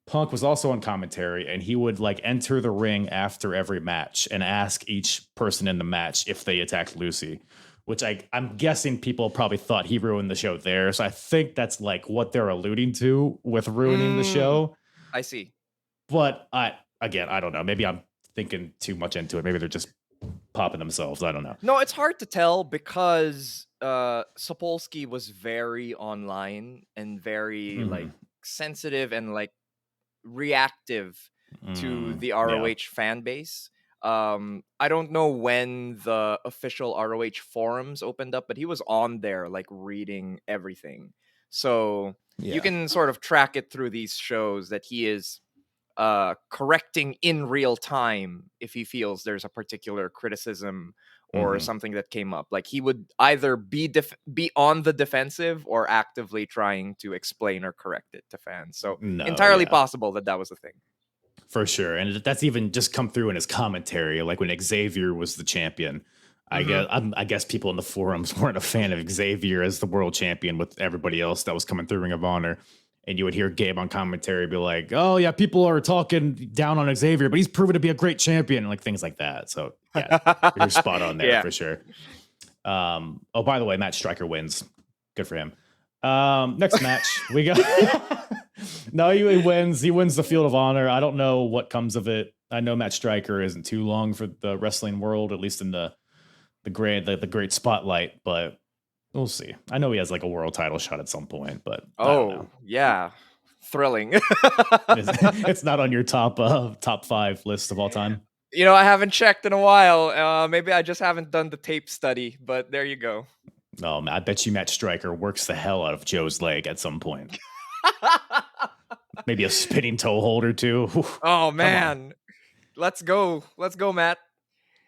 Punk was also on commentary, and he would like enter the ring after every match and ask each person in the match if they attacked Lucy, which I'm guessing people probably thought he ruined the show there. So I think that's like what they're alluding to with ruining the show. I see. But I don't know. Maybe I'm thinking too much into it. Maybe they're just popping themselves. I don't know. No, it's hard to tell because Sapolsky was very online and very like sensitive and like reactive to the ROH fan base. I don't know when the official ROH forums opened up, but he was on there like reading everything. So you can sort of track it through these shows that he is correcting in real time if he feels there's a particular criticism or something that came up. Like he would either be on the defensive or actively trying to explain or correct it to fans. So entirely possible that was the thing. For sure. And that's even just come through in his commentary, like when Xavier was the champion. I guess people in the forums weren't a fan of Xavier as the world champion with everybody else that was coming through Ring of Honor. And you would hear Gabe on commentary be like, oh, yeah, people are talking down on Xavier, but he's proven to be a great champion, and like things like that. So, yeah, you're spot on there for sure. Oh, by the way, Matt Striker wins. Good for him. Next match, we got... No, he wins. He wins the Field of Honor. I don't know what comes of it. I know Matt Striker isn't too long for the wrestling world, at least in the great spotlight, but we'll see. I know he has like a world title shot at some point, but yeah, thrilling. It's not on your top 5 list of all time. You know, I haven't checked in a while. Maybe I just haven't done the tape study, but there you go. Oh, man, I bet you Matt Striker works the hell out of Joe's leg at some point. Maybe a spinning toe hold or two. Oh man, let's go, Matt.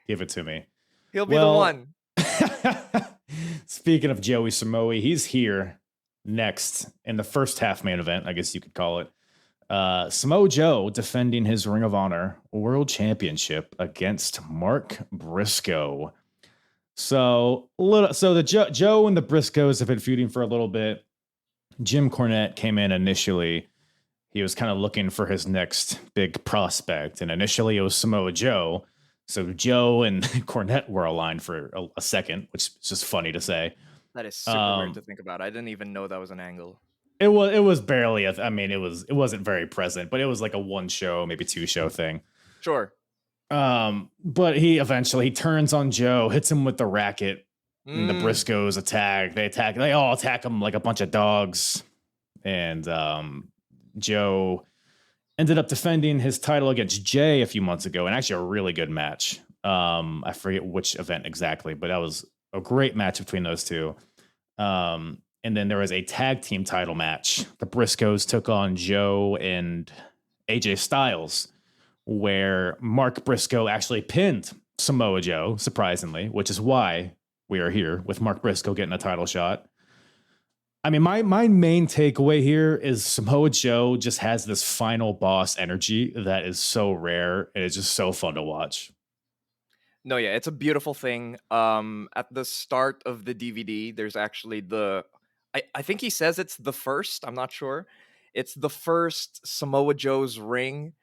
Give it to me. He'll be the one. Speaking of Joey Samoa, he's here next in the first half main event, I guess you could call it. Samoa Joe defending his Ring of Honor World Championship against Mark Briscoe. So the Joe and the Briscoes have been feuding for a little bit. Jim Cornette came in initially. He was kind of looking for his next big prospect, and initially it was Samoa Joe. So Joe and Cornette were aligned for a second, which is just funny to say. That is super weird to think about. I didn't even know that was an angle. It was barely. It wasn't very present, but it was like a 1 show, maybe 2 show thing. Sure. But he eventually turns on Joe, hits him with the racket. And the Briscoes attack. They all attack him like a bunch of dogs. And Joe ended up defending his title against Jay a few months ago, and actually a really good match. I forget which event exactly, but that was a great match between those two. And then there was a tag team title match. The Briscoes took on Joe and AJ Styles, where Mark Briscoe actually pinned Samoa Joe, surprisingly, which is why we are here with Mark Briscoe getting a title shot. I mean, my main takeaway here is Samoa Joe just has this final boss energy that is so rare, and it's just so fun to watch. No, yeah, it's a beautiful thing. At the start of the DVD, there's actually I think he says it's the first, I'm not sure. It's the first Samoa Joe's ring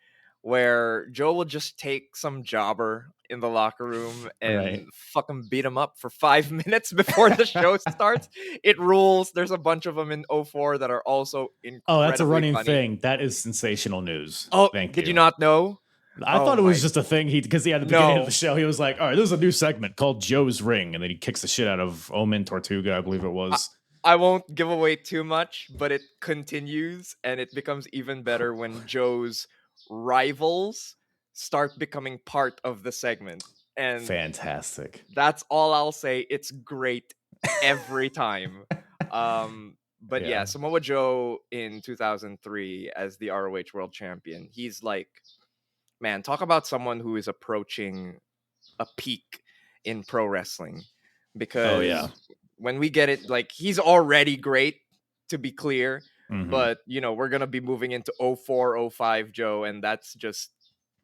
where Joe will just take some jobber in the locker room and fucking beat him up for 5 minutes before the show starts. It rules. There's a bunch of them in 04 that are also incredibly Oh, that's a running funny. thing. That is sensational news. Oh, Thank did you not know? I thought it was just a thing because he had at the beginning of the show, he was like, all right, there's a new segment called Joe's Ring. And then he kicks the shit out of Omen Tortuga, I believe it was. I won't give away too much, but it continues and it becomes even better when Joe's rivals start becoming part of the segment. And fantastic. That's all I'll say. It's great every time. But yeah, Samoa Joe in 2003 as the ROH World Champion. He's like, man, talk about someone who is approaching a peak in pro wrestling. Because when we get it, like, he's already great, to be clear. But, you know, we're going to be moving into 04, 05 Joe, and that's just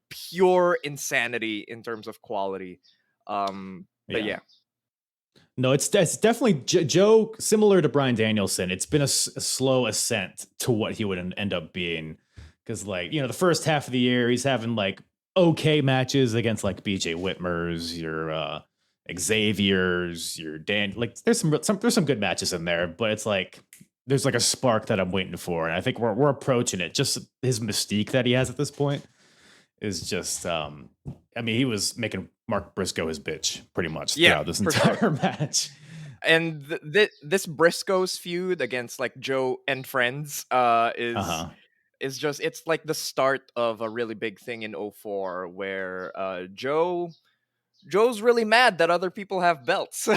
pure insanity in terms of quality. But yeah. No, it's definitely Joe, similar to Bryan Danielson. It's been a slow ascent to what he would end up being. Because, like, you know, the first half of the year, he's having, like, okay matches against, like, BJ Whitmer's, your Xavier's, your Dan. Like, there's some good matches in there, but it's like there's like a spark that I'm waiting for, and I think we're approaching it. Just his mystique that he has at this point is just, I mean, he was making Mark Briscoe his bitch pretty much throughout this entire match. And this Briscoe's feud against like Joe and friends is just, it's like the start of a really big thing in 04 where Joe's really mad that other people have belts.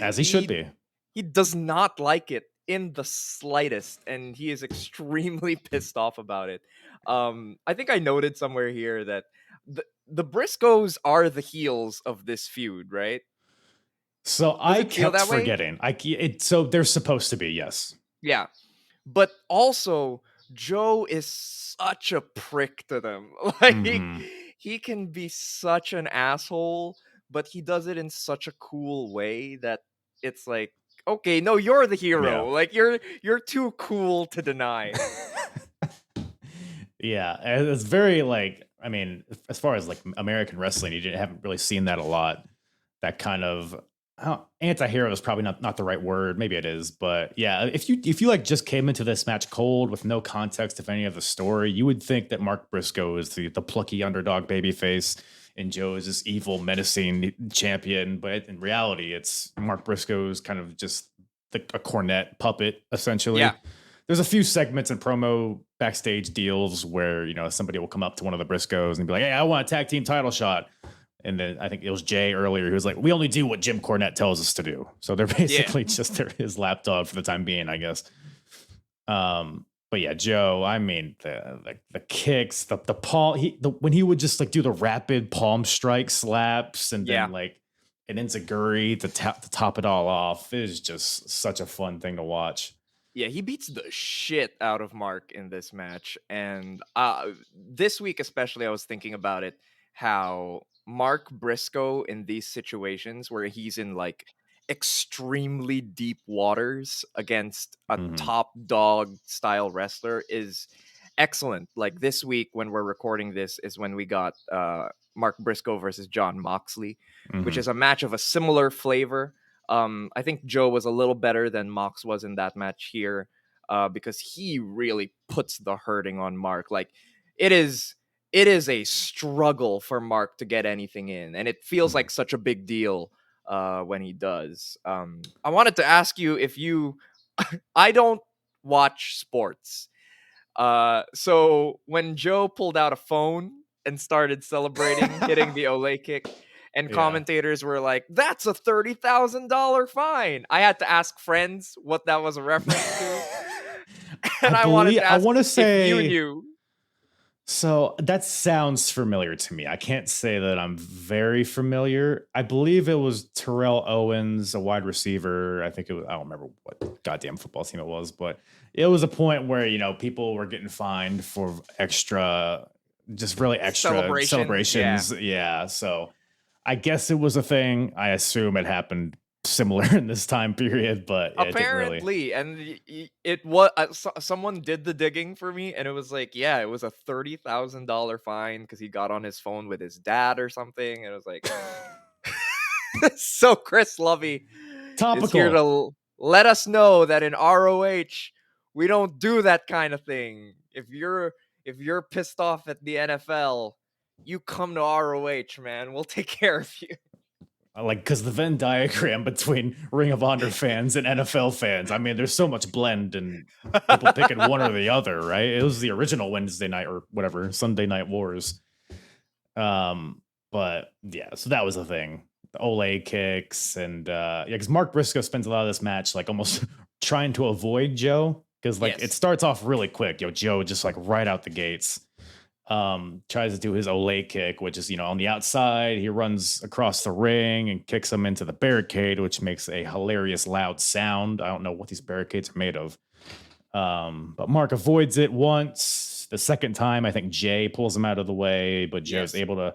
As he should be. He does not like it in the slightest, and he is extremely pissed off about it. I think I noted somewhere here that the Briscoes are the heels of this feud, right? So Does I it feel kept that way? forgetting. So they're supposed to be, yes. Yeah. But also, Joe is such a prick to them. Like, Mhm. he can be such an asshole, but he does it in such a cool way that it's like, okay, no, you're the hero. Yeah. Like, you're too cool to deny. Yeah, and it's very like, I mean, as far as like American wrestling, haven't really seen that a lot. That kind of anti-hero is probably not the right word. Maybe it is, but yeah, if you like just came into this match cold with no context of any of the story, you would think that Mark Briscoe is the plucky underdog babyface and Joe is this evil, menacing champion. But in reality, it's Mark Briscoe's kind of just a cornet puppet, essentially. Yeah. There's a few segments and promo backstage deals where, somebody will come up to one of the Briscoes and be like, hey, I want a tag team title shot. And then I think it was Jay earlier who was like, we only do what Jim Cornette tells us to do. So they're basically just his lapdog for the time being, I guess. But yeah, Joe, I mean, the kicks, the palm, when he would just like do the rapid palm strike slaps and then like an enziguri to top it all off, it is just such a fun thing to watch. Yeah, he beats the shit out of Mark in this match. And this week especially, I was thinking about it, how Mark Briscoe in these situations where he's in like extremely deep waters against a top dog style wrestler is excellent. Like this week when we're recording this is when we got Mark Briscoe versus John Moxley, which is a match of a similar flavor. I think Joe was a little better than Mox was in that match here, because he really puts the hurting on Mark. Like it is a struggle for Mark to get anything in, and it feels like such a big deal when he does. I wanted to ask you if you, I don't watch sports, so when Joe pulled out a phone and started celebrating hitting the Olay kick, and commentators were like, that's a $30,000 fine, I had to ask friends what that was a reference to. And I wanted to ask if you knew. So that sounds familiar to me. I can't say that I'm very familiar. I believe it was Terrell Owens, a wide receiver. I think it was, I don't remember what goddamn football team it was, but it was a point where, people were getting fined for just really extra celebrations. Yeah. So I guess it was a thing. I assume it happened similar in this time period, but apparently, and it was someone did the digging for me, and it was like, yeah, it was a $30,000 fine because he got on his phone with his dad or something, and it was like, so Chris Lovey is here to let us know that in ROH we don't do that kind of thing. If you're pissed off at the NFL, you come to ROH, man. We'll take care of you. Like, because the Venn diagram between Ring of Honor fans and NFL fans, I mean, there's so much blend and people picking one or the other, right? It was the original Wednesday night or whatever, Sunday Night Wars. But yeah, so that was a thing. The Olay kicks and because Mark Briscoe spends a lot of this match like almost trying to avoid Joe, because like it starts off really quick. Joe just like right out the gates. Tries to do his Olay kick, which is, on the outside. He runs across the ring and kicks him into the barricade, which makes a hilarious loud sound. I don't know what these barricades are made of. But Mark avoids it once. The second time, I think Jay pulls him out of the way, but Joe's able to,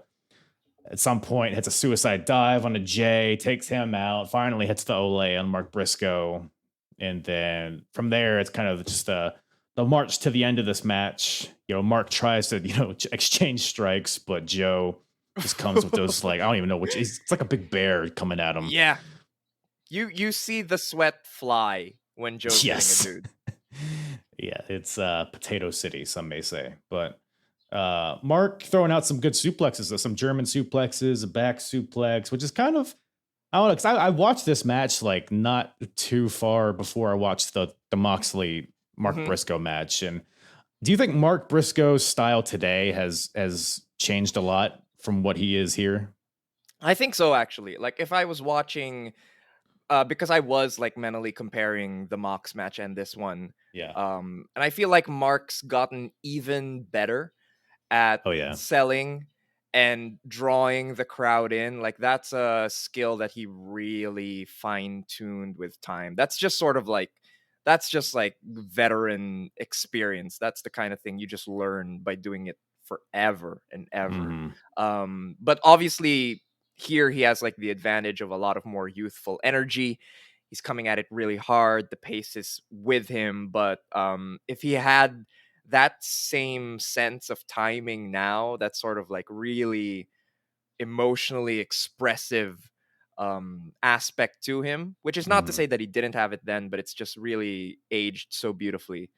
at some point, hits a suicide dive onto Jay, takes him out, finally hits the Olay on Mark Briscoe. And then from there, it's kind of just the march to the end of this match. Mark tries to, exchange strikes, but Joe just comes with those, like, I don't even know which. It's like a big bear coming at him. Yeah. You see the sweat fly when Joe's hitting a dude. Yeah, it's Potato City, some may say. But Mark throwing out some good suplexes, some German suplexes, a back suplex, which is kind of, I don't know, because I watched this match like not too far before I watched the Moxley Mark Briscoe match. And do you think Mark Briscoe's style today has changed a lot from what he is here? I think so, actually. Like if I was watching because I was like mentally comparing the Mox match and this one. Yeah. And I feel like Mark's gotten even better at Oh yeah. selling and drawing the crowd in. Like that's a skill that he really fine-tuned with time. That's just veteran experience. That's the kind of thing you just learn by doing it forever and ever. But obviously here he has like the advantage of a lot of more youthful energy. He's coming at it really hard. The pace is with him, but if he had that same sense of timing now, that sort of like really emotionally expressive aspect to him, which is not to say that he didn't have it then, but it's just really aged so beautifully.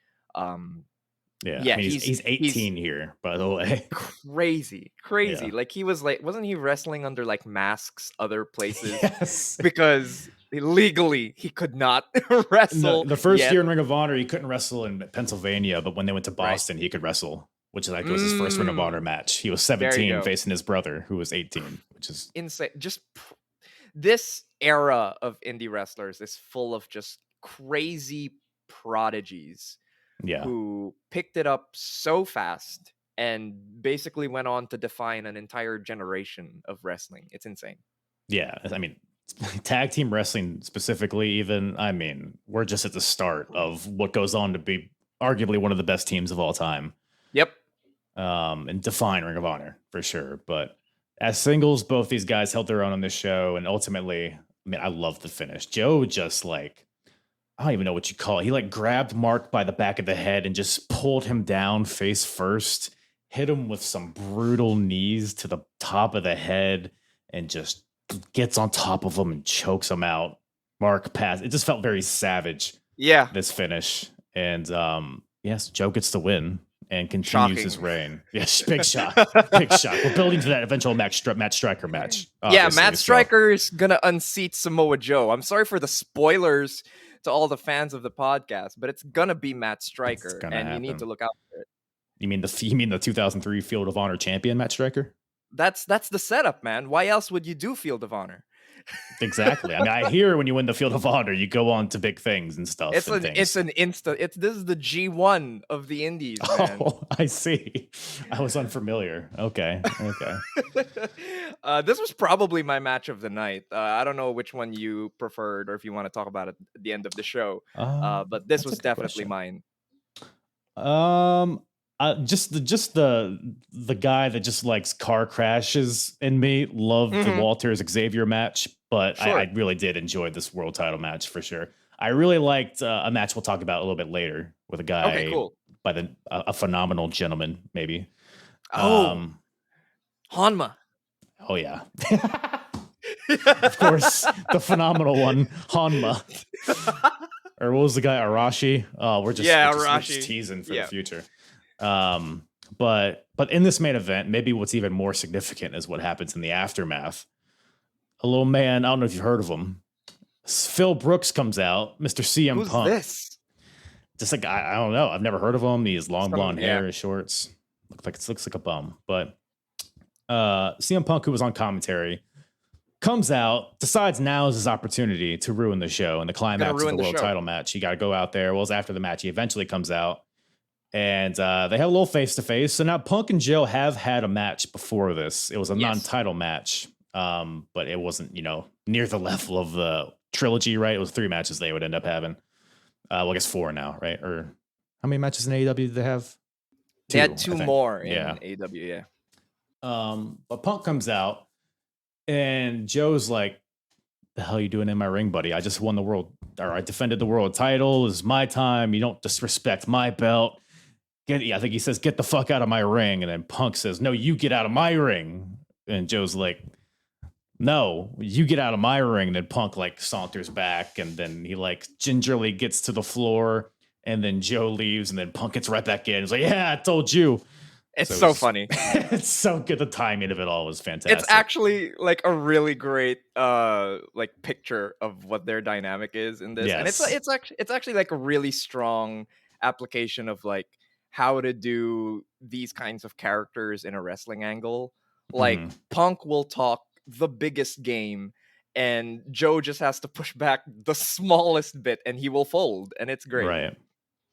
Yeah, I mean, he's 18 here, by the way. Crazy. Yeah. Like he was like, wasn't he wrestling under like masks other places? Yes. Because legally he could not wrestle. The first yet. year in Ring of Honor, he couldn't wrestle in Pennsylvania, but when they went to Boston, he could wrestle, which like was his first Ring of Honor match. He was 17 facing his brother, who was 18, which is insane. Just this era of indie wrestlers is full of just crazy prodigies. Yeah. Who picked it up so fast and basically went on to define an entire generation of wrestling. It's insane. Yeah, I mean, tag team wrestling specifically, even, I mean, we're just at the start of what goes on to be arguably one of the best teams of all time. Yep. And define Ring of Honor for sure. But as singles, both these guys held their own on this show. And ultimately, I mean, I love the finish. Joe just like, I don't even know what you call it. He like grabbed Mark by the back of the head and just pulled him down face first, hit him with some brutal knees to the top of the head, and just gets on top of him and chokes him out. Mark passed. It just felt very savage. Yeah. This finish. And yes, Joe gets the win and continues his reign. Yes, big shot. Big shot. We're building to that eventual Matt Striker match. Yeah, Matt Striker's gonna unseat Samoa Joe. I'm sorry for the spoilers to all the fans of the podcast, but it's gonna be Matt Striker, and happen. You need to look out for it. You mean the 2003 Field of Honor champion, Matt Striker? That's the setup, man. Why else would you do Field of Honor? Exactly. I mean, I hear when you win the Field of Honor, you go on to big things and stuff. This is the G1 of the Indies, man. Oh, I see. I was unfamiliar. Okay. This was probably my match of the night. I don't know which one you preferred, or if you want to talk about it at the end of the show. But this was definitely mine. Just the guy that just likes car crashes in me loved the Walters Xavier match, but I really did enjoy this world title match for sure. I really liked a match we'll talk about a little bit later with a guy by a phenomenal gentleman, maybe. Hanma. Oh yeah. Of course, the phenomenal one, Hanma. Or what was the guy, Arashi? We're just teasing for the future. But in this main event, maybe what's even more significant is what happens in the aftermath. A little man, I don't know if you've heard of him. Phil Brooks comes out, Mr. CM Punk. Who's this? Just like I don't know. I've never heard of him. He has long blonde hair, his shorts. Looks like a bum. But CM Punk, who was on commentary, comes out, decides now is his opportunity to ruin the show and the climax of the world title match. He got to go out there. Well, after the match, he eventually comes out. And they had a little face-to-face. So now Punk and Joe have had a match before this. It was a non-title match, but it wasn't, near the level of the trilogy, right? It was 3 matches they would end up having. Well, I guess 4 now, right? Or how many matches in AEW did they have? 2, they had 2 more in AEW, But Punk comes out, and Joe's like, the hell are you doing in my ring, buddy? I just won the world, or I defended the world title. This is my time. You don't disrespect my belt. I think he says, get the fuck out of my ring. And then Punk says, no, you get out of my ring. And Joe's like, no, you get out of my ring. And then Punk like saunters back. And then he like gingerly gets to the floor. And then Joe leaves. And then Punk gets right back in. He's like, yeah, I told you. It's so funny. It's so good. The timing of it all was fantastic. It's actually like a really great like picture of what their dynamic is in this. Yes. And it's actually like a really strong application of like how to do these kinds of characters in a wrestling angle. Like Punk will talk the biggest game and Joe just has to push back the smallest bit and he will fold, and it's great. Right.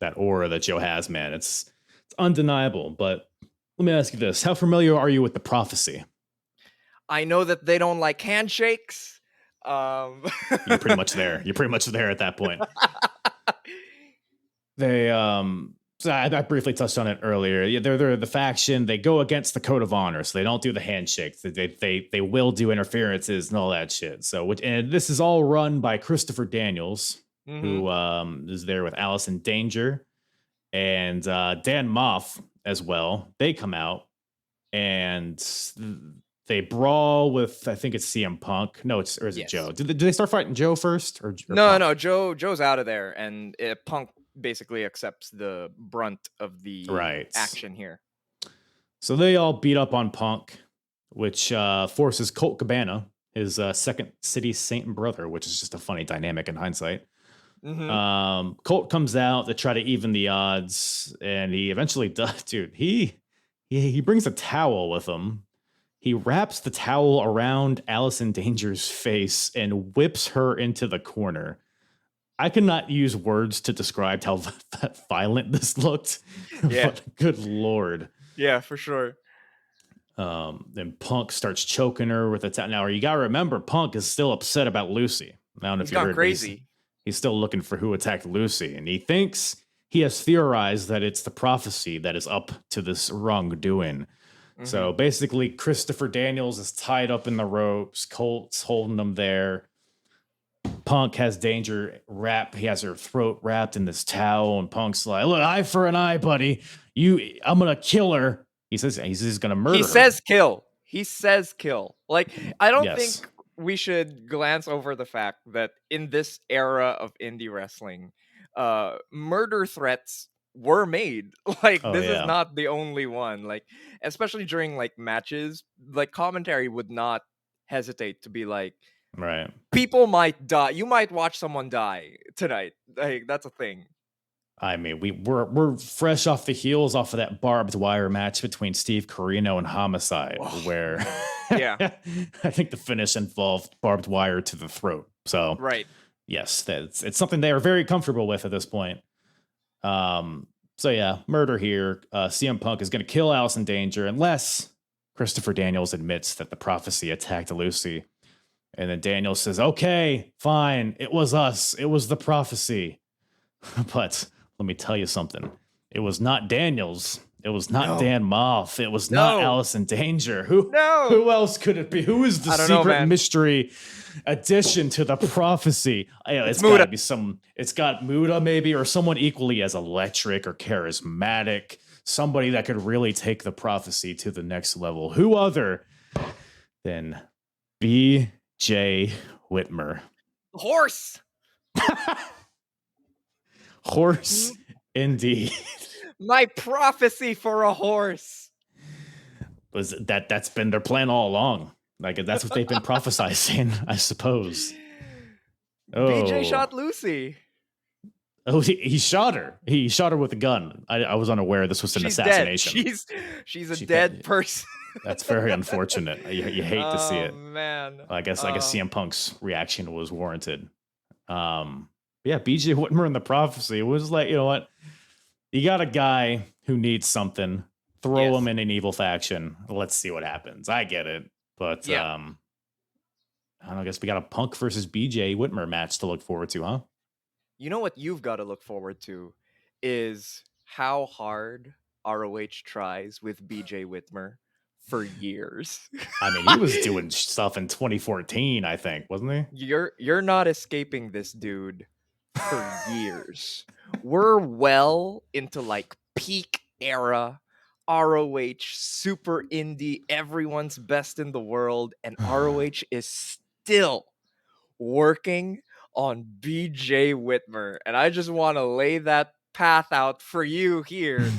That aura that Joe has, man, it's undeniable. But let me ask you this. How familiar are you with the prophecy? I know that they don't like handshakes. You're pretty much there. You're pretty much there at that point. They so I briefly touched on it earlier. Yeah, they're the faction. They go against the code of honor, so they don't do the handshakes. They will do interferences and all that shit. So and this is all run by Christopher Daniels, who is there with Allison Danger and Dan Moff as well. They come out and they brawl with, I think it's CM Punk. No, is it Joe? Do they start fighting Joe first? Or No, Punk? Joe's out of there, and Punk basically accepts the brunt of the action here. So they all beat up on Punk, which forces Colt Cabana, his second city saint and brother, which is just a funny dynamic in hindsight. Colt comes out to try to even the odds, and he eventually does. Dude, he brings a towel with him. He wraps the towel around Allison Danger's face and whips her into the corner. I cannot use words to describe how violent this looked. Yeah. But good Lord. Yeah, for sure. Then Punk starts choking her with a towel. Now, you got to remember, Punk is still upset about Lucy. I don't know if you heard. Crazy. He's still looking for who attacked Lucy. And he has theorized that it's the prophecy that is up to this wrongdoing. So basically, Christopher Daniels is tied up in the ropes. Colt's holding him there. Punk has Danger wrapped. He has her throat wrapped in this towel, and Punk's like, "Look, eye for an eye, buddy. I'm gonna kill her." He says he's gonna murder her. He says kill. Like, I don't think we should glance over the fact that in this era of indie wrestling, murder threats were made. Like, this is not the only one. Like, especially during like matches, like commentary would not hesitate to be like, right, people might die. You might watch someone die tonight. Like, that's a thing. I mean, we're fresh off the heels off of that barbed wire match between Steve Corino and Homicide, where I think the finish involved barbed wire to the throat. So yes, it's something they are very comfortable with at this point. So yeah, murder here. CM Punk is going to kill Allison Danger unless Christopher Daniels admits that the prophecy attacked Lucy. And then Daniels says, "Okay, fine. It was us. It was the prophecy." But let me tell you something. It was not Daniels. It was not Dan Moff. It was not Allison Danger. Who else could it be? Who is the secret mystery addition to the prophecy? It's got to be it's got Muta maybe, or someone equally as electric or charismatic. Somebody that could really take the prophecy to the next level. Who other than B.J. Whitmer? Horse. Horse, indeed. My prophecy for a horse. Was that's been their plan all along. Like, that's what they've been prophesizing, I suppose. BJ shot Lucy. Oh, he shot her. He shot her with a gun. I was unaware this was an assassination. Dead. She's a dead person. That's very unfortunate. You hate to see it. Man. I guess CM Punk's reaction was warranted. Yeah, BJ Whitmer in the prophecy was like, you know what? You got a guy who needs something. Throw him in an evil faction. Let's see what happens. I get it. But I don't know, I guess we got a Punk versus BJ Whitmer match to look forward to, huh? You know what you've got to look forward to is how hard ROH tries with BJ Whitmer for years. I mean, he was doing stuff in 2014, I think, wasn't he? You're not escaping this dude for years. We're well into like peak era ROH, super indie, everyone's best in the world, and ROH is still working on BJ Whitmer. And I just want to lay that path out for you here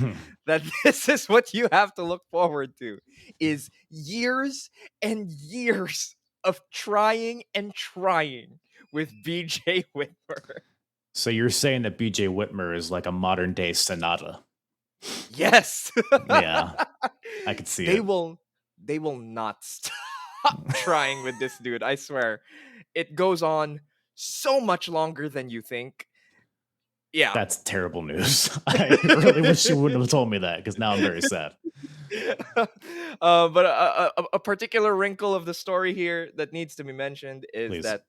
that this is what you have to look forward to, is years and years of trying and trying with BJ Whitmer. So you're saying that BJ Whitmer is like a modern day Sonata? Yes. Yeah, I could see They will not stop trying with this dude. I swear. it goes on so much longer than you think. Yeah. That's terrible news. I really wish you wouldn't have told me that, because now I'm very sad. But a particular wrinkle of the story here that needs to be mentioned is Please. that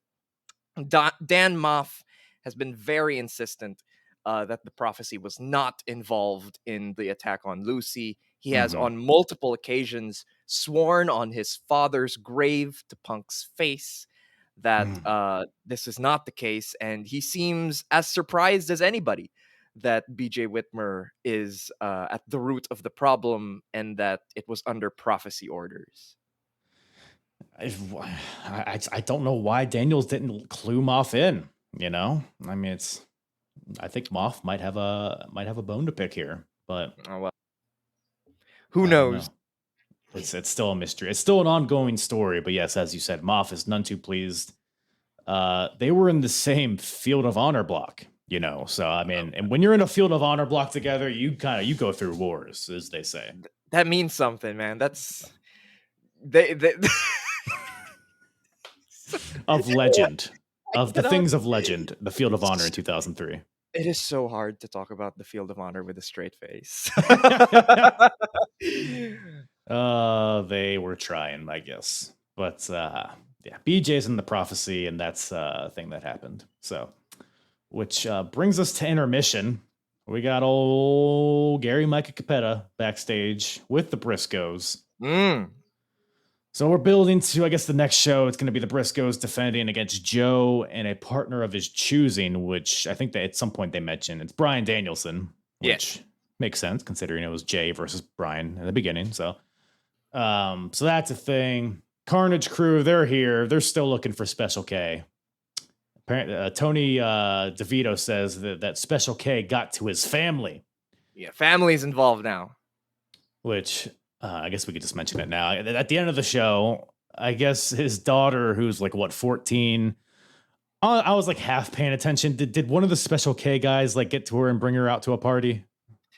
Dan Moff has been very insistent that the prophecy was not involved in the attack on Lucy. He has on multiple occasions sworn on his father's grave to Punk's face that this is not the case, and he seems as surprised as anybody that BJ Whitmer is at the root of the problem and that it was under prophecy orders. I don't know why Daniels didn't clue Moff in. You know, I mean, I think Moff might have a bone to pick here, but who knows? It's still a mystery. It's still an ongoing story, but yes, as you said, Moff is none too pleased. They were in the same field of honor block, you know. So I mean, and when you're in a field of honor block together, you go through wars, as they say. That means something, man. That's they of legend, of the things of legend, the field of honor in 2003. It is so hard to talk about the field of honor with a straight face. They were trying, I guess, but yeah, BJ's in the prophecy, and that's a thing that happened. So, which brings us to intermission. We got old Gary Micah Capetta backstage with the Briscoes. So we're building to, I guess, the next show. It's going to be the Briscoes defending against Joe and a partner of his choosing, which I think that at some point they mentioned. It's Bryan Danielson, which makes sense considering it was Jay versus Bryan in the beginning. So that's a thing. Carnage Crew, they're here. They're still looking for Special K. Apparently, Tony DeVito says that Special K got to his family. Yeah, family's involved now. Which... I guess we could just mention it now. At the end of the show, I guess his daughter, who's like, 14, I was like half paying attention. Did one of the Special K guys like get to her and bring her out to a party?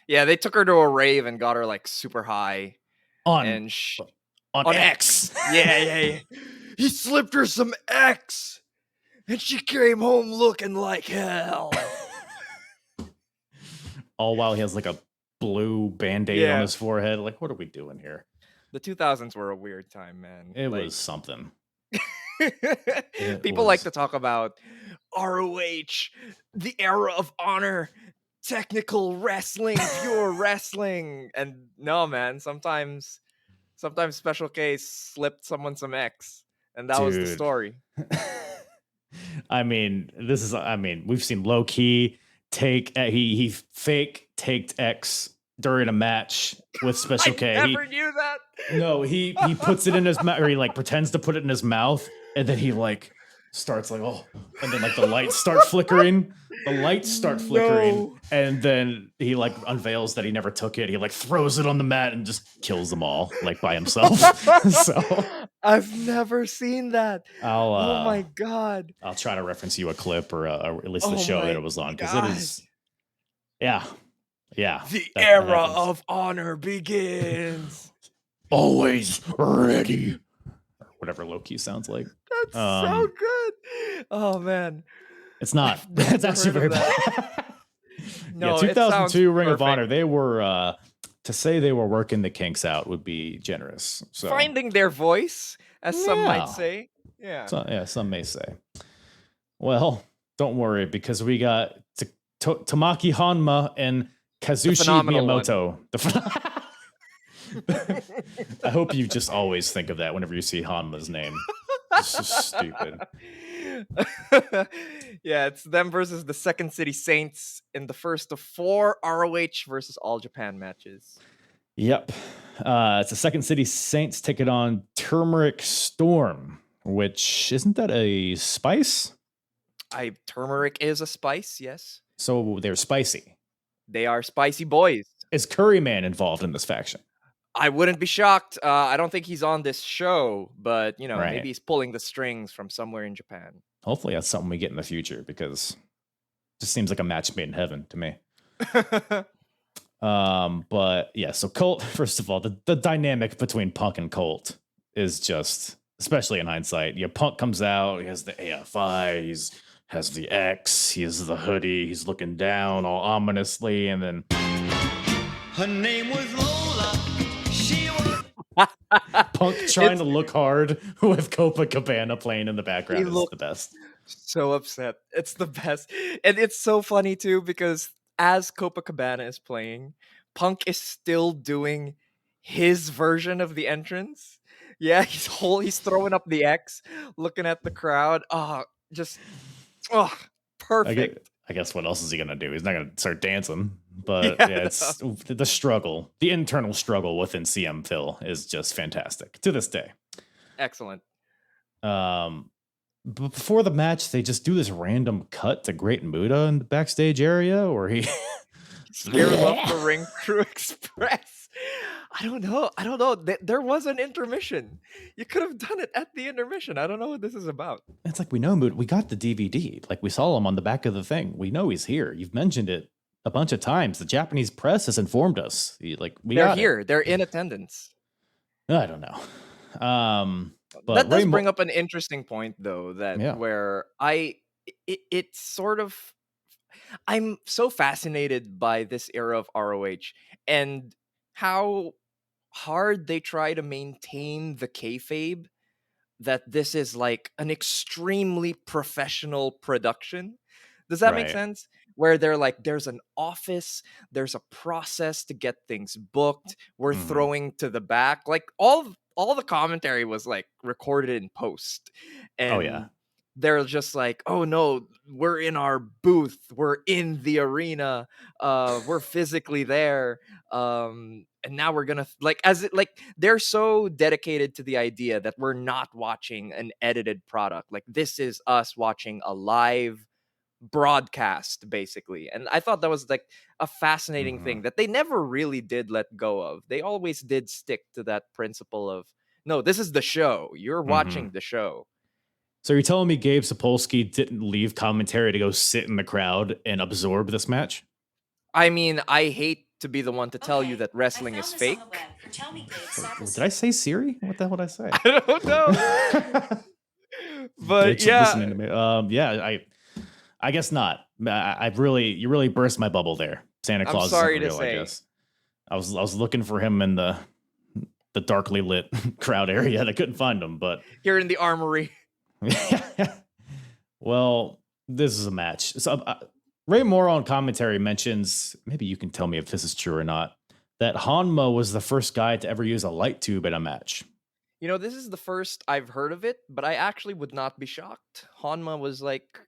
Yeah, they took her to a rave and got her like super high. On X. Yeah. He slipped her some X and she came home looking like hell. All while he has like a blue band-aid on his forehead. Like, what are we doing here? The 2000s were a weird time, man. It was something. People like to talk about ROH, the era of honor, technical wrestling, pure wrestling. And no, man, sometimes Special K slipped someone some X, and that was the story. I mean, we've seen Low Key take he fake taked X during a match with Special K. I never knew that. No, he puts it in his mouth, or he like pretends to put it in his mouth, and then he like starts like, oh, and then like the lights start flickering. The lights start flickering, and then he like unveils that he never took it. He like throws it on the mat and just kills them all like by himself. So I've never seen that. Oh my god! I'll try to reference you a clip or at least the show that it was on, because it is. Yeah. The era of honor begins. Always ready. Or whatever Loki sounds like. That's so good. Oh man. It's not. It's actually very bad. No, 2002 Ring of Honor. They were to say they were working the kinks out would be generous. So finding their voice, as some might say. Yeah. So, some may say. Well, don't worry, because we got Tamaki Hanma and Kazushi Miyamoto. I hope you just always think of that whenever you see Hanma's name. It's just stupid. Yeah, it's them versus the Second City Saints in the first of 4 ROH versus All Japan matches. Yep. It's the Second City Saints taking on Turmeric Storm, which isn't that a spice? Turmeric is a spice, yes. So they're spicy. They are spicy boys. Is Curryman involved in this faction? I wouldn't be shocked. I don't think he's on this show, but maybe he's pulling the strings from somewhere in Japan. Hopefully that's something we get in the future, because it just seems like a match made in heaven to me. But yeah, so Colt, first of all, the dynamic between Punk and Colt is just especially in hindsight. Punk comes out, he has the AFI, has the X, he has the hoodie, he's looking down all ominously, and then Her name was Lola. She was Punk trying It's to look hard with Copacabana playing in the he background is looked the best. so upset. It's the best. And it's so funny too because as Copacabana is playing, Punk is still doing his version of the entrance. Yeah, he's throwing up the X, looking at the crowd. Just oh, perfect. I guess what else is he gonna do? He's not gonna start dancing. But Yeah, yeah, it's the struggle, the internal struggle within CM Phil is just fantastic to this day. excellent. But before the match, they just do this random cut to Great Muta in the backstage area where he Scares off the Ring Crew Express. I don't know. There was an intermission. You could have done it at the intermission. I don't know what this is about. It's like, we know Muta, we got the DVD. Like, we saw him on the back of the thing. We know he's here. You've mentioned it a bunch of times. The Japanese press has informed us. They're here. They're in attendance. I don't know. But That does bring up an interesting point, though. Yeah. Where it's sort of, I'm so fascinated by this era of ROH and how hard they try to maintain the kayfabe that this is like an extremely professional production. Does that make Right. sense? Where they're like, there's an office, there's a process to get things booked. We're Mhm. throwing to the back. Like all the commentary was like recorded in post. And Oh, yeah. they're just like, oh no, we're in our booth, we're in the arena, we're physically there. And now we're gonna they're so dedicated to the idea that we're not watching an edited product. Like this is us watching a live broadcast basically. And I thought that was like a fascinating thing that they never really did let go of. They always did stick to that principle of, no, this is the show, you're watching the show. So you're telling me Gabe Sapolsky didn't leave commentary to go sit in the crowd and absorb this match? I mean, I hate to be the one to tell you that wrestling is fake. Did I say Siri? What the hell did I say? I don't know. But Bitch, yeah, listening to me. Yeah, I guess not. You really burst my bubble there. Santa I'm Claus sorry isn't to real, say. I guess. I was looking for him in the darkly lit crowd area and I couldn't find him, but Here in the armory. well, this is a match. So Ray Moore on commentary mentions, maybe you can tell me if this is true or not, that Hanma was the first guy to ever use a light tube in a match. You know, this is the first I've heard of it, but I actually would not be shocked. Hanma was like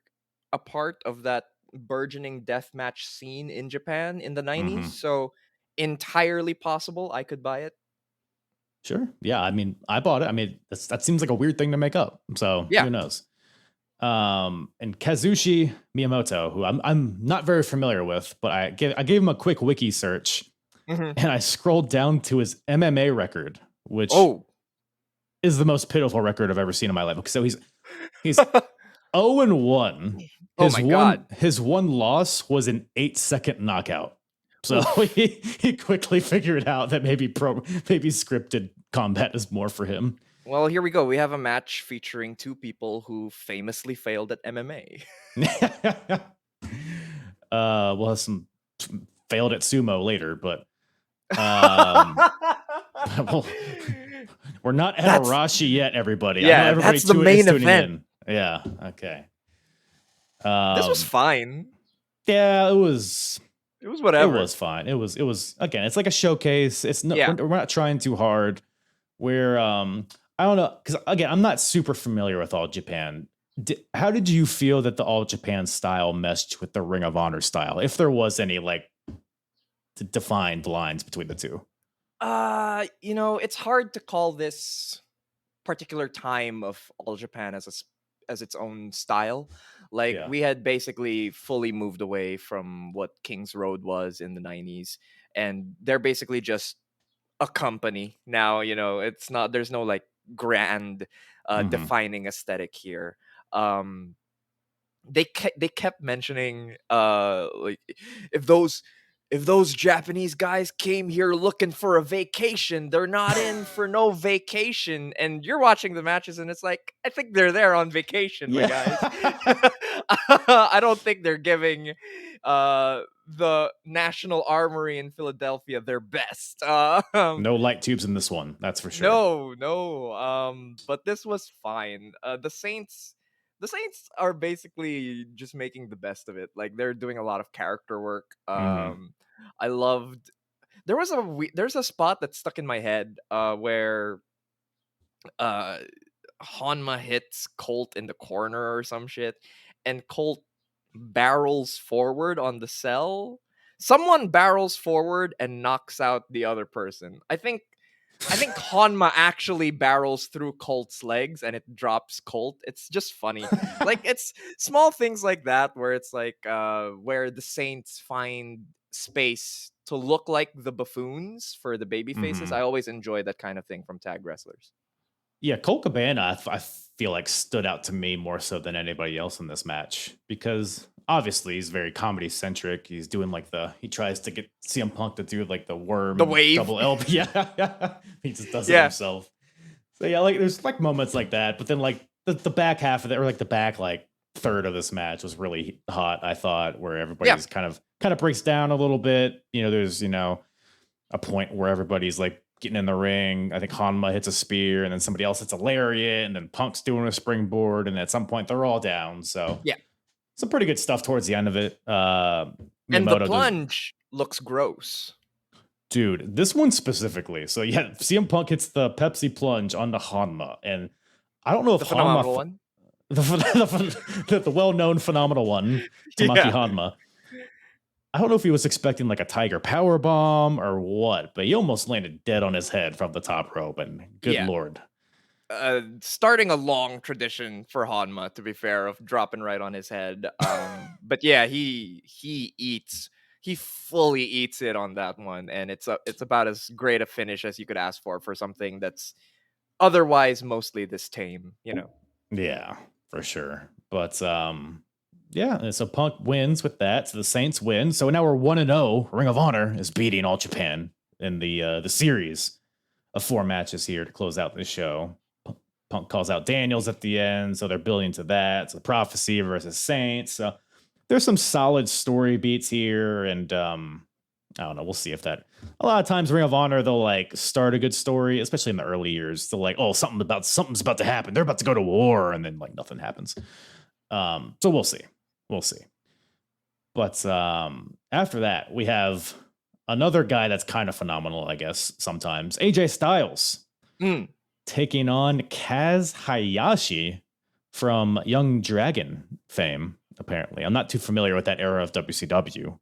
a part of that burgeoning deathmatch scene in Japan in the 90s, so entirely possible I could buy it. Sure. Yeah. I mean, I bought it. I mean, that seems like a weird thing to make up. So Yeah. who knows? And Kazushi Miyamoto, who I'm not very familiar with, but I gave him a quick wiki search, and I scrolled down to his MMA record, which is the most pitiful record I've ever seen in my life. So he's 0-1. Oh my God. His one loss was an 8-second knockout. So he quickly figured out that maybe scripted combat is more for him. Well, here we go. We have a match featuring two people who famously failed at MMA. We'll have some failed at sumo later, but we're not at Arashi yet, everybody. Yeah, I know everybody that's the main tuning event. in. Yeah, okay. This was fine. Yeah, it was whatever. It was fine. It was again, it's like a showcase. It's no, Yeah. we're not trying too hard. We're I don't know, because again, I'm not super familiar with All Japan. How did you feel that the All Japan style meshed with the Ring of Honor style, if there was any like defined lines between the two? You know, it's hard to call this particular time of All Japan as its own style. Like Yeah. we had basically fully moved away from what King's Road was in the 90s, and they're basically just a company now. You know, it's not, there's no like grand defining aesthetic here. They kept mentioning like if those if those Japanese guys came here looking for a vacation, they're not in for no vacation. And you're watching the matches, and it's like, I think they're there on vacation, my guys. Yeah. I don't think they're giving the National Armory in Philadelphia their best. No light tubes in this one, that's for sure. No. But this was fine. The Saints are basically just making the best of it. Like, they're doing a lot of character work. I loved. There's a spot that's stuck in my head where uh Hanma hits Colt in the corner or some shit, and Colt barrels forward on the cell. Someone barrels forward and knocks out the other person. I think Hanma actually barrels through Colt's legs and it drops Colt. It's just funny. Like, it's small things like that where it's like where the Saints find space to look like the buffoons for the baby faces. I always enjoy that kind of thing from tag wrestlers. Yeah, Colt Cabana, I feel like stood out to me more so than anybody else in this match because obviously he's very comedy centric. He's doing like he tries to get CM Punk to do like the worm, The wave. double L. Yeah, he just does it Yeah. himself. So yeah, like there's like moments like that, but then like the back half of it, or like the back like third of this match was really hot. I thought where everybody's kind of breaks down a little bit. There's a point where everybody's like getting in the ring. I think Hanma hits a spear, and then somebody else hits a lariat, and then Punk's doing a springboard, and at some point they're all down. So Yeah. some pretty good stuff towards the end of it. And the Miyamoto plunge looks gross. dude, this one specifically. So yeah, CM Punk hits the Pepsi plunge on the Hanma, and I don't know if The phenomenal one. the well-known phenomenal one, Tamaki Yeah. Hanma. I don't know if he was expecting like a Tiger power bomb or what, but he almost landed dead on his head from the top rope. And good Yeah. lord, Starting a long tradition for Hanma, to be fair, of dropping right on his head. But yeah, he fully eats it on that one, and it's about as great a finish as you could ask for something that's otherwise mostly this tame. yeah, for sure. But yeah, and so Punk wins with that. So the Saints win. So now we're 1-0. Ring of Honor is beating All Japan in the series of 4 matches here to close out the show. Punk calls out Daniels at the end, so they're building to that. So Prophecy versus Saints. So there's some solid story beats here, and I don't know. We'll see if that. A lot of times, Ring of Honor, they'll like start a good story, especially in the early years. They'll like, oh, something's about to happen. They're about to go to war, and then like nothing happens. So we'll see. But after that, we have another guy that's kind of phenomenal, I guess, sometimes. AJ Styles taking on Kaz Hayashi from Young Dragon fame, apparently. I'm not too familiar with that era of WCW.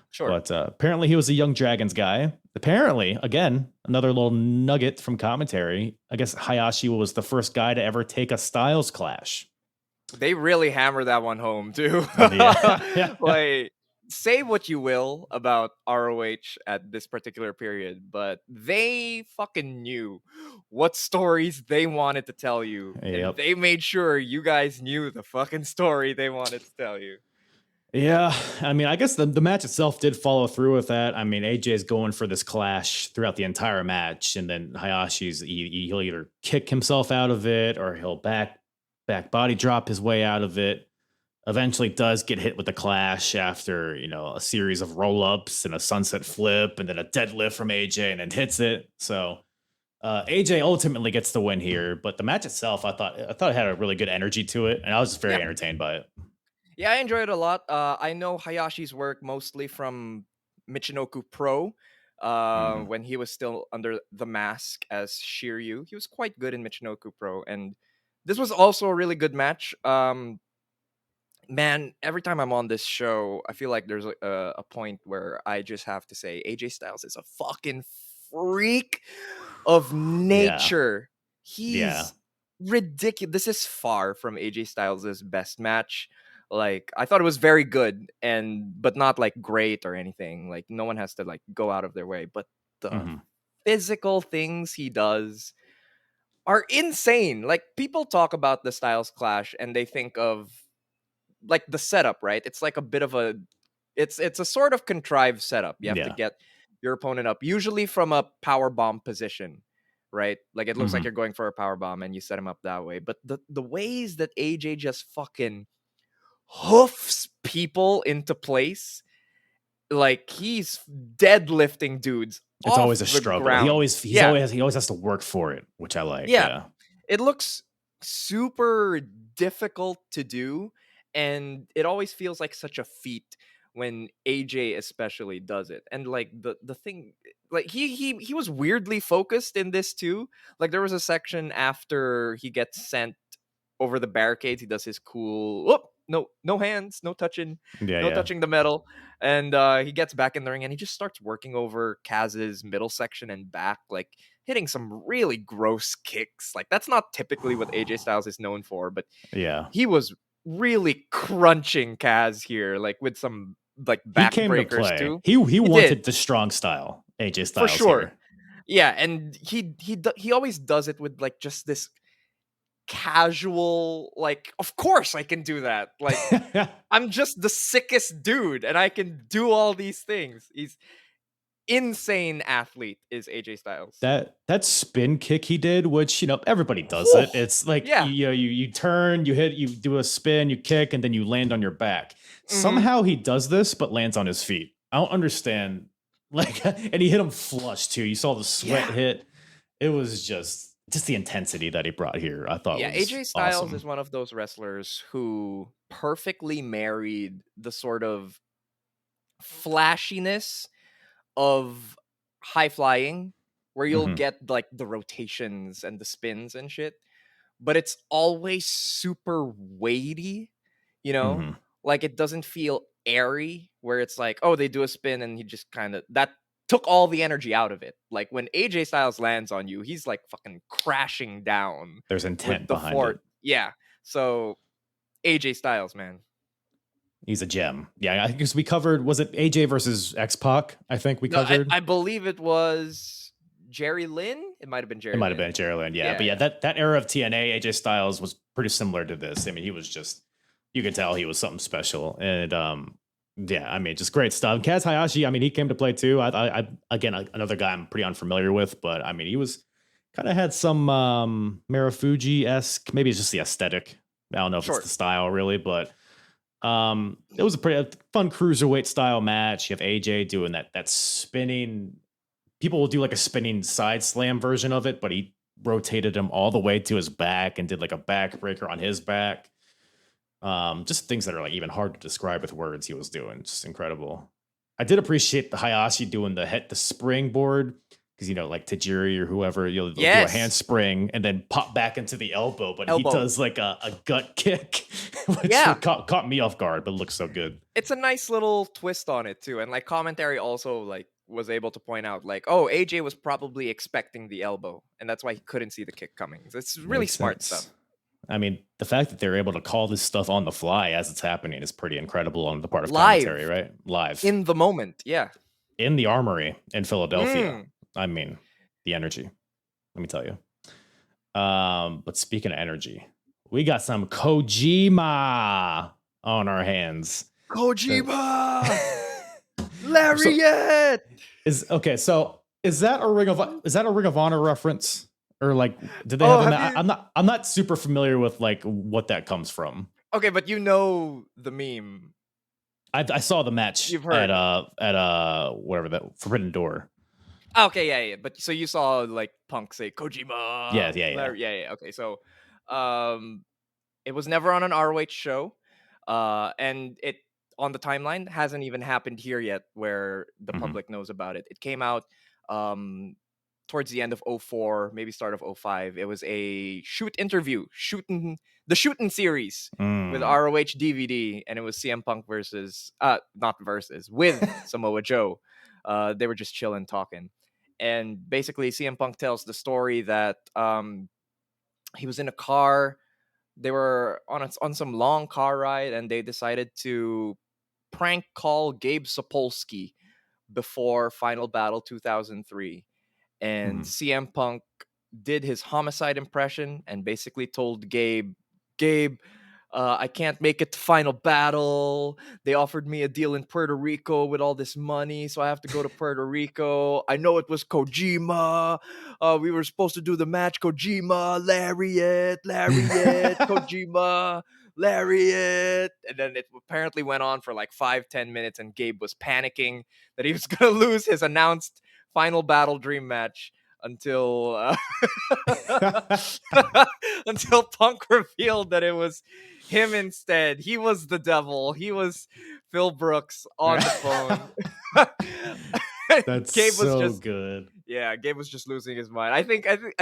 Sure. But apparently he was a Young Dragons guy. Apparently, again, another little nugget from commentary. I guess Hayashi was the first guy to ever take a Styles clash. They really hammer that one home too. Yeah. Like, say what you will about ROH at this particular period, but they fucking knew what stories they wanted to tell you. Yep. And they made sure you guys knew the fucking story they wanted to tell you. Yeah, I mean, I guess the match itself did follow through with that. I mean, AJ is going for this clash throughout the entire match, and then Hayashi's he'll either kick himself out of it or he'll back body drop his way out of it. Eventually does get hit with the clash after, a series of roll-ups and a sunset flip and then a deadlift from AJ and then hits it. So AJ ultimately gets the win here, but the match itself, I thought it had a really good energy to it, and I was just very entertained by it. Yeah, I enjoyed it a lot. I know Hayashi's work mostly from Michinoku Pro. When he was still under the mask as Shiryu. He was quite good in Michinoku Pro, and this was also a really good match. Man, every time I'm on this show, I feel like there's a point where I just have to say AJ Styles is a fucking freak of nature. He's ridiculous. This is far from AJ Styles' best match. Like, I thought it was very good, but not like great or anything. Like, no one has to like go out of their way, but the physical things he does are insane. Like, people talk about the Styles clash and they think of like the setup, right? It's like a bit of a It's a sort of contrived setup. You have to Yeah. get your opponent up, usually from a power bomb position, right? Like it looks like Mhm. you're going for a power bomb and you set him up that way. But the ways that AJ just fucking hoofs people into place, like he's deadlifting dudes It's off always a the struggle. He ground. always Yeah, he always has to work for it, which I like. yeah. Yeah. It looks super difficult to do, and it always feels like such a feat when AJ especially does it. And like the thing, like he was weirdly focused in this too. Like there was a section after he gets sent over the barricades, he does his cool whoop, no hands, Yeah, no yeah. touching the metal. And he gets back in the ring and he just starts working over Kaz's middle section and back, like hitting some really gross kicks. Like that's not typically what AJ Styles is known for, but Yeah. he was really crunching Kaz here, like with some like He came to backbreakers play. too. He He did, wanted the strong style. AJ for Styles sure. here. Yeah, and he always does it with like just this casual, like, of course I can do that. Like I'm just the sickest dude and I can do all these things. He's insane athlete is AJ Styles. That spin kick he did, which everybody does Whew. it. It's like Yeah. you turn, you hit, you do a spin, you kick, and then you land on your back. Mhm. Somehow he does this, but lands on his feet. I don't understand. Like, and he hit him flush too. You saw the sweat Yeah. hit. It was just the intensity that he brought here. I thought Yeah, was AJ Styles awesome. is one of those wrestlers who perfectly married the sort of flashiness of high flying, where you'll Mhm. get like the rotations and the spins and shit, but it's always super weighty, you know? Mhm. Like it doesn't feel airy where it's like, oh, they do a spin and he just kind of that took all the energy out of it. Like when AJ Styles lands on you, he's like fucking crashing down There's with intent the behind it. fort. Yeah. So AJ Styles, man. He's a gem. Yeah, I guess we covered. Was it AJ versus X Pac? I think we No, covered. I believe it was Jerry Lynn. It might have been It Jerry might have Lynn. been Jerry, yeah. Yeah, But yeah, yeah. that era of TNA, AJ Styles was pretty similar to this. I mean, he was just, you could tell he was something special. And yeah, I mean, just great stuff. Kaz Hayashi, I mean, he came to play too. I again, another guy I'm pretty unfamiliar with, but I mean, he was kind of had some Marufuji-esque, maybe it's just the aesthetic. I don't know if it's Sure. the style really, but it was a pretty fun cruiserweight style match. You have AJ doing that spinning. People will do like a spinning side slam version of it, but he rotated him all the way to his back and did like a backbreaker on his back. Just things that are like even hard to describe with words he was doing. Just incredible. I did appreciate the Hayashi doing the springboard because like Tajiri or whoever, they'll do a Yes. handspring and then pop back into the elbow, but Elbow. he does like a gut kick, which Yeah. caught me off guard, but looks so good. It's a nice little twist on it too, and like commentary also like was able to point out like, oh, AJ was probably expecting the elbow, and that's why he couldn't see the kick coming. It's really Makes smart sense. stuff. I mean, the fact that they're able to call this stuff on the fly as it's happening is pretty incredible on the part of Live. commentary, right? Live In the moment, yeah. in the Armory in Philadelphia. Mm. I mean, the energy. Let me tell you. But speaking of energy, we got some Kojima on our hands. Kojima, Lariat. So is that a Ring of Honor reference? Or like, did they Oh, have? have I'm not super familiar with like what that comes from. Okay, but you know the meme. I saw the match You've heard at whatever that Forbidden Door. Okay, yeah. But so you saw like Punk say Kojima. Yeah. Yeah. Okay, so it was never on an ROH show. And it on the timeline hasn't even happened here yet where the Mhm. public knows about it. It came out towards the end of 04, maybe start of 05. It was a shooting series with ROH DVD, and it was CM Punk with Samoa Joe. They were just chilling, talking. And basically CM Punk tells the story that he was in a car. They were on some long car ride, and they decided to prank call Gabe Sapolsky before Final Battle 2003. And CM Punk did his homicide impression and basically told Gabe, I can't make it to Final Battle. They offered me a deal in Puerto Rico with all this money, so I have to go to Puerto Rico. I know it was Kojima. We were supposed to do the match. Kojima, Lariat, Kojima, Lariat. And then it apparently went on for like 5-10 minutes, and Gabe was panicking that he was going to lose his announced Final Battle dream match until until Punk revealed that it was him instead. He was the devil. He was Phil Brooks on the phone. That's Gabe was so just good. Yeah, Gabe was just losing his mind. I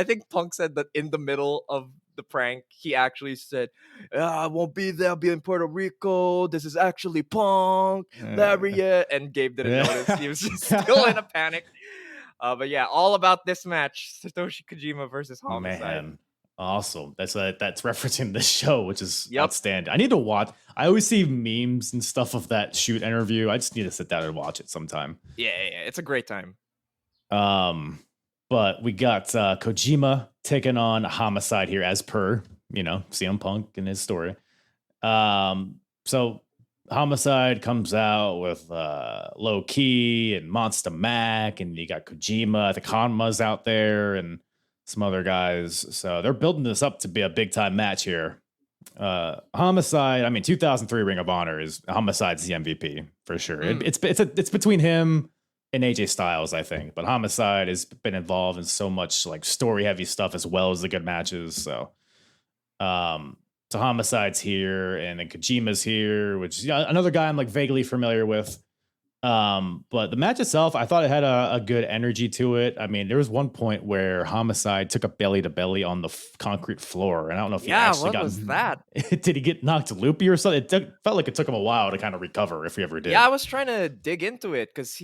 think Punk said that in the middle of the prank, he actually said, I won't be there. I'll be in Puerto Rico. This is actually Punk, Lariat. And Gabe didn't notice. He was just still in a panic. But yeah, all about this match: Satoshi Kojima versus Homicide. Man, awesome. That's referencing this show, which is Yep. outstanding. I need to watch. I always see memes and stuff of that shoot interview. I just need to sit down and watch it sometime. Yeah, it's a great time. But we got Kojima taking on Homicide here, as per CM Punk and his story. So Homicide comes out with Low Key and Monster Mac, and you got Kojima, the Konma's out there, and some other guys. So they're building this up to be a big time match here. Homicide, 2003 Ring of Honor is Homicide's the MVP for sure. It's between him and AJ Styles, I think, but Homicide has been involved in so much like story heavy stuff as well as the good matches. So, so Homicide's here, and then Kojima's here, which is another guy I'm like vaguely familiar with. But the match itself, I thought it had a good energy to it. I mean, there was one point where Homicide took a belly to belly on the concrete floor, and I don't know if he actually what was that? Did he get knocked loopy or something? Felt like it took him a while to kind of recover, if he ever did. Yeah, I was trying to dig into it because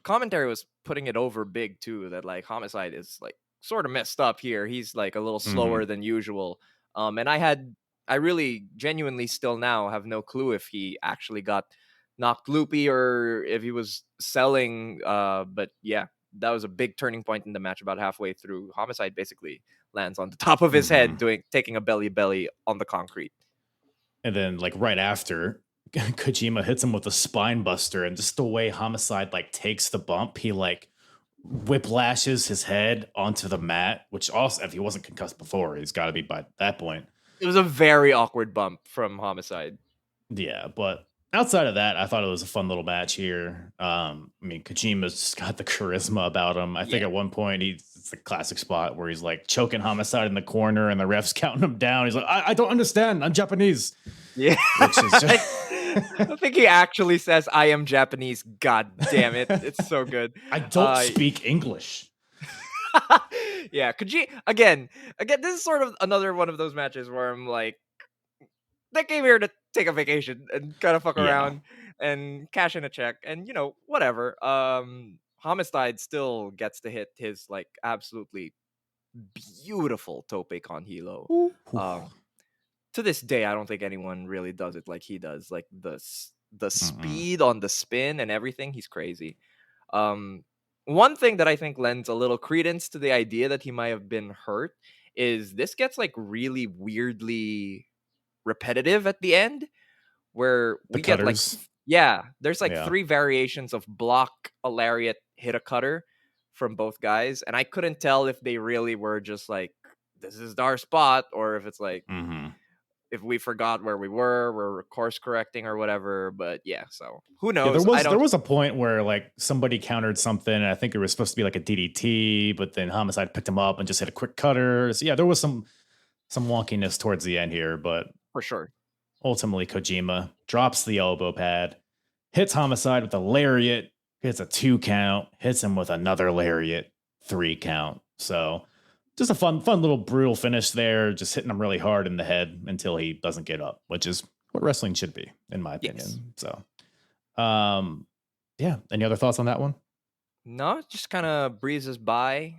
commentary was putting it over big too. That like Homicide is like sort of messed up here. He's like a little slower than usual. And I really genuinely still now have no clue if he actually got knocked loopy or if he was selling. But yeah, that was a big turning point in the match. About halfway through, Homicide basically lands on the top of his head, taking a belly on the concrete. And then like right after, Kojima hits him with a spine buster, and just the way Homicide like takes the bump, he like whiplashes his head onto the mat, which also, if he wasn't concussed before, he's got to be by that point. It was a very awkward bump from Homicide. Yeah, but outside of that, I thought it was a fun little match here. Kojima's just got the charisma about him. I think at one point it's a classic spot where he's like choking Homicide in the corner and the ref's counting him down. He's like, I don't understand. I'm Japanese. Yeah. Which is just I think he actually says, I am Japanese. God damn it. It's so good. I don't speak English. Yeah. Again, this is sort of another one of those matches where I'm like, they came here to take a vacation and kind of fuck around and cash in a check and, whatever. Homicide still gets to hit his like absolutely beautiful tope con hilo. To this day, I don't think anyone really does it like he does. Like the speed on the spin and everything, he's crazy. One thing that I think lends a little credence to the idea that he might have been hurt is this gets like really weirdly repetitive at the end, where we get like there's like 3 variations of block, a lariat, hit a cutter from both guys, and I couldn't tell if they really were just like, this is our spot, or if it's like if we forgot where we were, we're course correcting or whatever. But yeah, so who knows? There was a point where like somebody countered something, and I think it was supposed to be like a DDT, but then Homicide picked him up and just hit a quick cutter. So yeah, there was some wonkiness towards the end here, but for sure, ultimately Kojima drops the elbow pad, hits Homicide with a lariat, hits a 2 count, hits him with another lariat, 3 count. So just a fun little brutal finish there, just hitting him really hard in the head until he doesn't get up, which is what wrestling should be, in my opinion. So, any other thoughts on that one? No, it just kind of breezes by.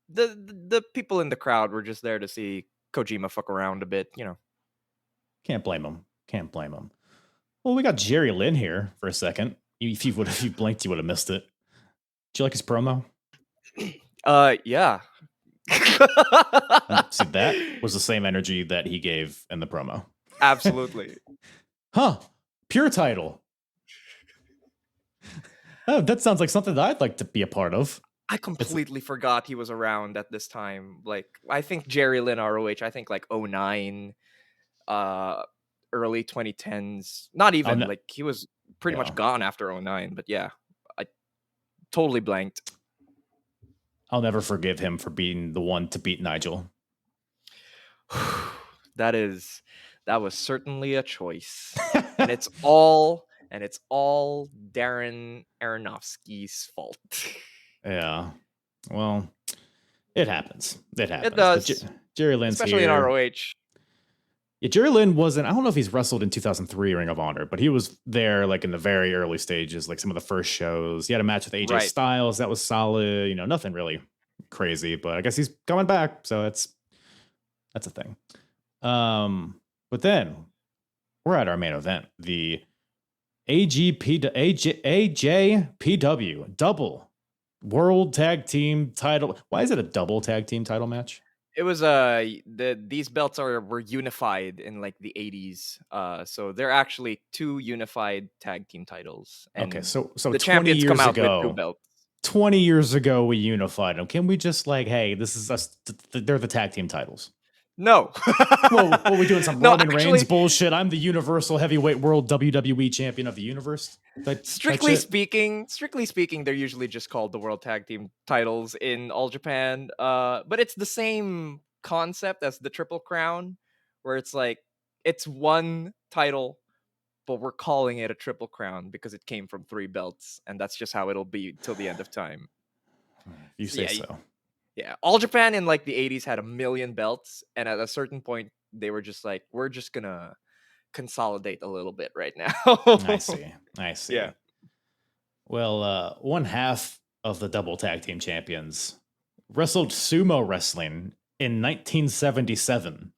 The people in the crowd were just there to see Kojima fuck around a bit, Can't blame him. Well, we got Jerry Lynn here for a second. If you blinked, you would have missed it. Did you like his promo? Yeah. See, that was the same energy that he gave in the promo. Absolutely. Huh. Pure title. Oh, that sounds like something that I'd like to be a part of. I completely forgot he was around at this time. Like, I think Jerry Lynn ROH, I think like 09, early 2010s. Not even, no. like he was pretty much gone after 09, but yeah, I totally blanked. I'll never forgive him for being the one to beat Nigel. That was certainly a choice. and it's all Darren Aronofsky's fault. Yeah. Well, it happens. It happens. It does. Jerry Lynn's especially here. in ROH. Yeah, Jerry Lynn wasn't, I don't know if he's wrestled in 2003 Ring of Honor, but he was there like in the very early stages, like some of the first shows. He had a match with AJ Styles. That was solid. You know, nothing really crazy, but I guess he's coming back. So that's a thing. But then we're at our main event, the AJPW double world tag team title. Why is it a double tag team title match? It was these belts were unified in like the 80s. So they're actually two unified tag team titles. And okay, so the champions come out with two belts. 20 years ago we unified them. Can we just like, hey, this is us, they're the tag team titles? No. Well, what are we doing? Some Roman Reigns bullshit? I'm the Universal Heavyweight World WWE Champion of the Universe. Strictly speaking, they're usually just called the World Tag Team titles in All Japan. But it's the same concept as the Triple Crown, where it's like it's one title, but we're calling it a Triple Crown because it came from 3 belts, and that's just how it'll be till the end of time. You say so. Yeah, All Japan in like the 80s had 1 million belts, and at a certain point, they were just like, we're just gonna consolidate a little bit right now. I see. Yeah. Well, one half of the double tag team champions wrestled sumo wrestling in 1977.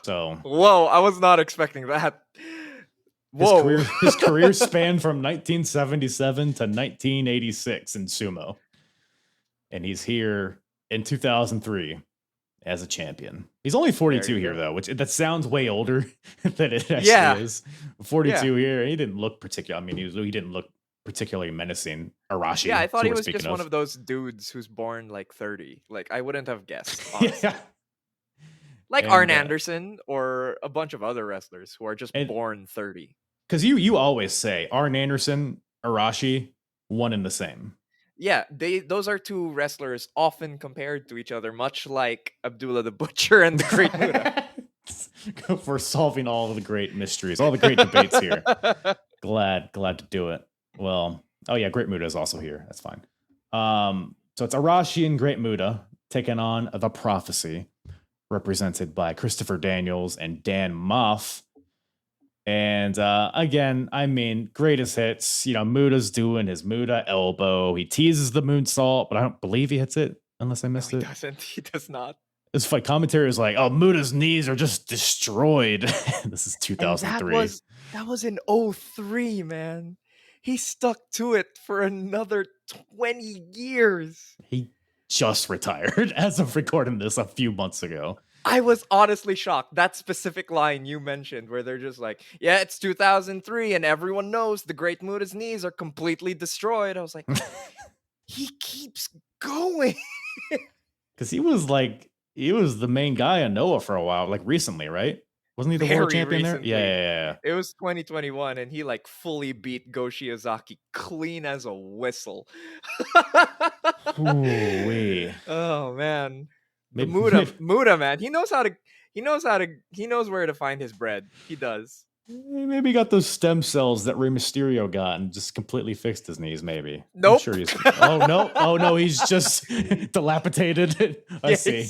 So, whoa, I was not expecting that. Whoa. His career spanned from 1977 to 1986 in sumo. And he's here in 2003 as a champion. He's only 42 here, though, which that sounds way older than it actually is. 42 here. He didn't look particular. I mean, he didn't look particularly menacing. Arashi. Yeah, I thought he was just one of those dudes who's born like 30. Like, I wouldn't have guessed. Yeah. Like Arn Anderson or a bunch of other wrestlers who are just born 30. Because you always say Arn Anderson, Arashi, one and the same. Yeah, those are two wrestlers often compared to each other, much like Abdullah the Butcher and the Great Muta. For solving all of the great mysteries, all the great debates here. Glad to do it. Well, oh yeah, Great Muta is also here. That's fine. So it's Arashi and Great Muta taking on The Prophecy, represented by Christopher Daniels and Dan Moff. And again, I mean, greatest hits. You know, Muta's doing his Muta elbow. He teases the moonsault, but I don't believe he hits it unless I missed it. He does not. This fight commentary is like, oh, Muta's knees are just destroyed. This is 2003. And that was in 03, man. He stuck to it for another 20 years. He just retired as of recording this a few months ago. I was honestly shocked. That specific line you mentioned where they're just like, yeah, it's 2003 and everyone knows the Great Muta's knees are completely destroyed. I was like, he keeps going. Because he was the main guy on Noah for a while, like recently, right? Wasn't he the world champion recently. There? Yeah. It was 2021 and he like fully beat Go Shiozaki clean as a whistle. Ooh-wee. Oh, man. Muta, man, he knows where to find his bread. He does. Maybe he got those stem cells that Rey Mysterio got and just completely fixed his knees. Maybe. Nope. I'm sure oh no, he's just dilapidated. I see.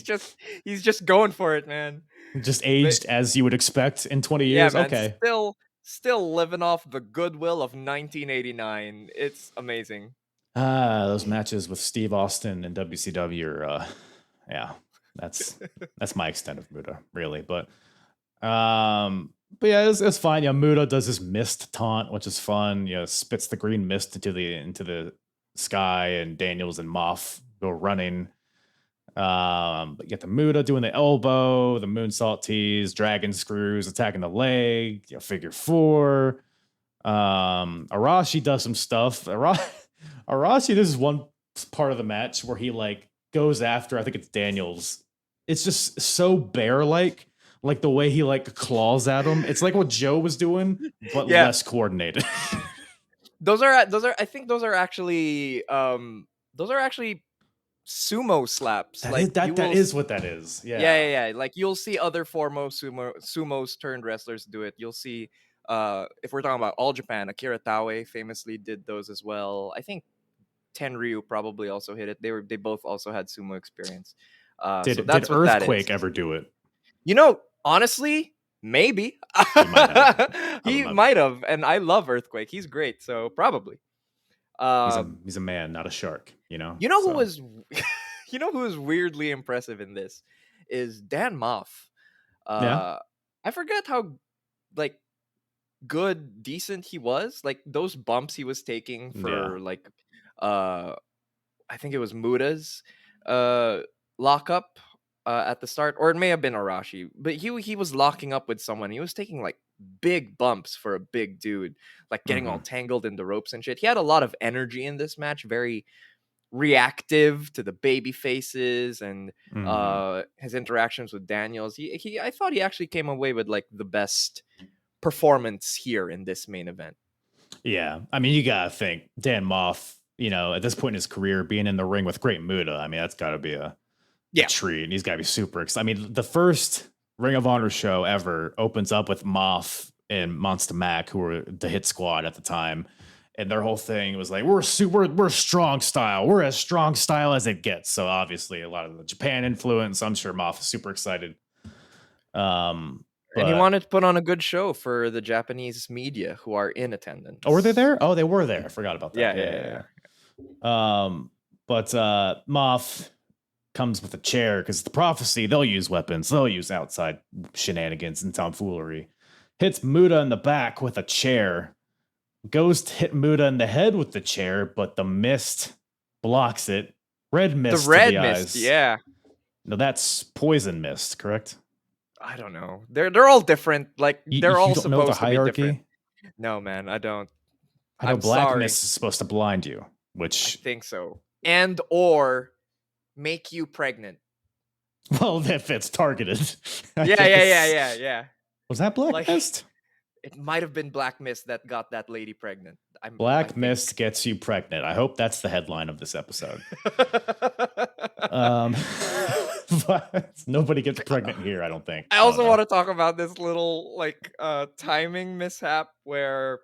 He's just going for it, man. Just aged as you would expect in 20 years. Yeah, man, okay. Still living off the goodwill of 1989. It's amazing. Those matches with Steve Austin and WCW are yeah. That's my extent of Muta, really. But yeah, it's fine. Yeah, Muta does his mist taunt, which is fun. You know, spits the green mist into the sky, and Daniels and Moff go running. You get the Muta doing the elbow, the moonsault tees, dragon screws, attacking the leg, figure four. Arashi does some stuff. Arashi, this is one part of the match where he like goes after, I think it's Daniels. It's just so bear-like, like the way he like claws at him. It's like what Joe was doing, but less coordinated. Those are I think those are actually sumo slaps. That is what that is. Yeah. Like you'll see other foremost sumos turned wrestlers do it. You'll see if we're talking about All Japan, Akira Taue famously did those as well. I think Tenryu probably also hit it. They both also had sumo experience. Did what Earthquake ever do it? Honestly, maybe he might might have, and I love Earthquake. He's great, so probably. He's a man, not a shark. Who was, who was weirdly impressive in this is Dan Moff. I forget how like good, decent he was. Like those bumps he was taking for I think it was Muta's lockup at the start, or it may have been Arashi, but he was locking up with someone. He was taking like big bumps for a big dude, like getting all tangled in the ropes and shit. He had a lot of energy in this match, very reactive to the baby faces and his interactions with Daniels. I thought he actually came away with like the best performance here in this main event. Yeah, I mean, you gotta think Dan Moff, at this point in his career, being in the ring with Great Muta, I mean, that's gotta be a treat, and he's gotta be super excited. I mean, the first Ring of Honor show ever opens up with Moff and Monster Mac, who were the Hit Squad at the time, and their whole thing was like, we're strong style, we're as strong style as it gets. So obviously, a lot of the Japan influence. I'm sure Moff is super excited. And he wanted to put on a good show for the Japanese media who are in attendance. Oh, were they there? Oh, they were there. I forgot about that. Yeah. But Moff comes with a chair because the prophecy, they'll use weapons. They'll use outside shenanigans and tomfoolery. Hits Muta in the back with a chair. Goes to hit Muta in the head with the chair, but the mist blocks it. Red mist. The red to the mist, eyes. yeah. No, that's poison mist, correct? I don't know. They're all different. Like they're all don't supposed know the to hierarchy? be different. No, man, I don't. I know I'm black sorry. mist is supposed to blind you, I which think so. And or make you pregnant. well, if it's targeted. Yeah. Was that black Like- mist? It might have been Black Mist that got that lady pregnant. I Black think. mist gets you pregnant. I hope that's the headline of this episode. But nobody gets pregnant here, I don't think. I also want to talk about this little like timing mishap where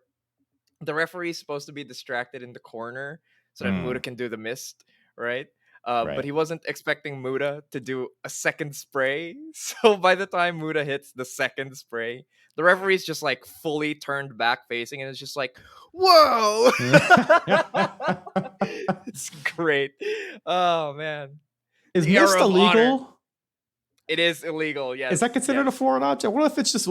the referee is supposed to be distracted in the corner so that Muta can do the mist, right? But he wasn't expecting Muta to do a second spray. So by the time Muta hits the second spray, the referee's just like fully turned back facing and it's just like, whoa! It's great. Oh, man. Is The mist era of honor. illegal? It is illegal, yes. Is that considered yes. a foreign object? What if it's just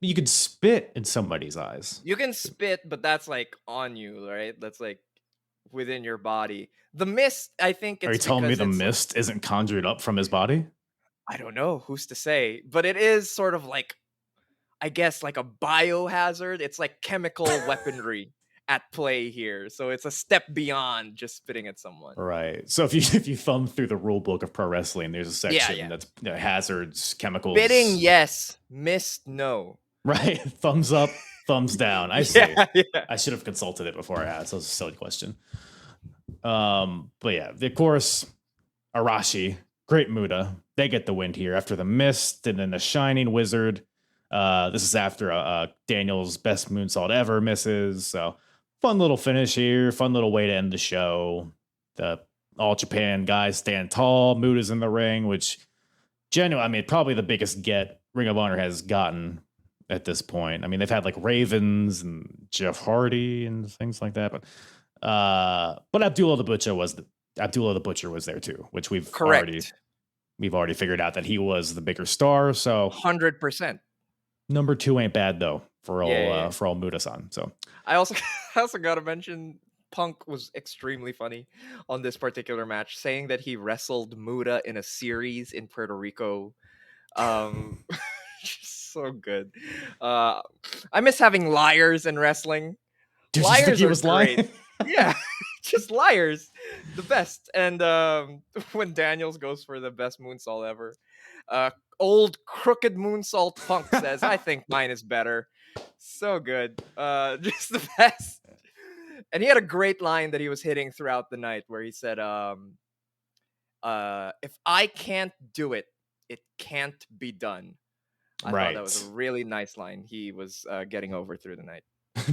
you could spit in somebody's eyes? You can spit, but that's like on you, right? That's like within your body. The mist, I think it's Are you telling me because the it's- mist isn't conjured up from his body? I don't know. Who's to say? But it is sort of like, I guess, like a biohazard. It's like chemical weaponry at play here. So it's a step beyond just spitting at someone. Right. So if you thumb through the rule book of pro wrestling, there's a section yeah. that's hazards, chemicals. Spitting, yes. Mist, no. Right. Thumbs up, thumbs down. I see. Yeah. I should have consulted it before I asked. That was a silly question. But yeah, of course, Arashi, Great Muta, they get the win here after the mist and then the Shining Wizard. This is after Daniel's best moonsault ever misses. So fun little finish here. Fun little way to end the show. The All Japan guys stand tall. Muta's in the ring, which I mean, probably the biggest get Ring of Honor has gotten at this point. I mean, they've had like Ravens and Jeff Hardy and things like that, but Abdullah the Butcher was there too, which we've already figured out that he was the bigger star. So 100%. number 2 ain't bad though for all Yeah. for all Muta-san. So I also got to mention Punk was extremely funny on this particular match, saying that he wrestled Muta in a series in Puerto Rico. Just so good. I miss having liars in wrestling. Did you think Liars he are was great. lying? Yeah, just liars, the best. And when Daniels goes for the best moonsault ever, uh, old crooked moonsault Punk says, "I think mine is better." So good, just the best. And he had a great line that he was hitting throughout the night, where he said, "If I can't do it, it can't be done." I thought that was a Right. really nice line. He was getting over through the night.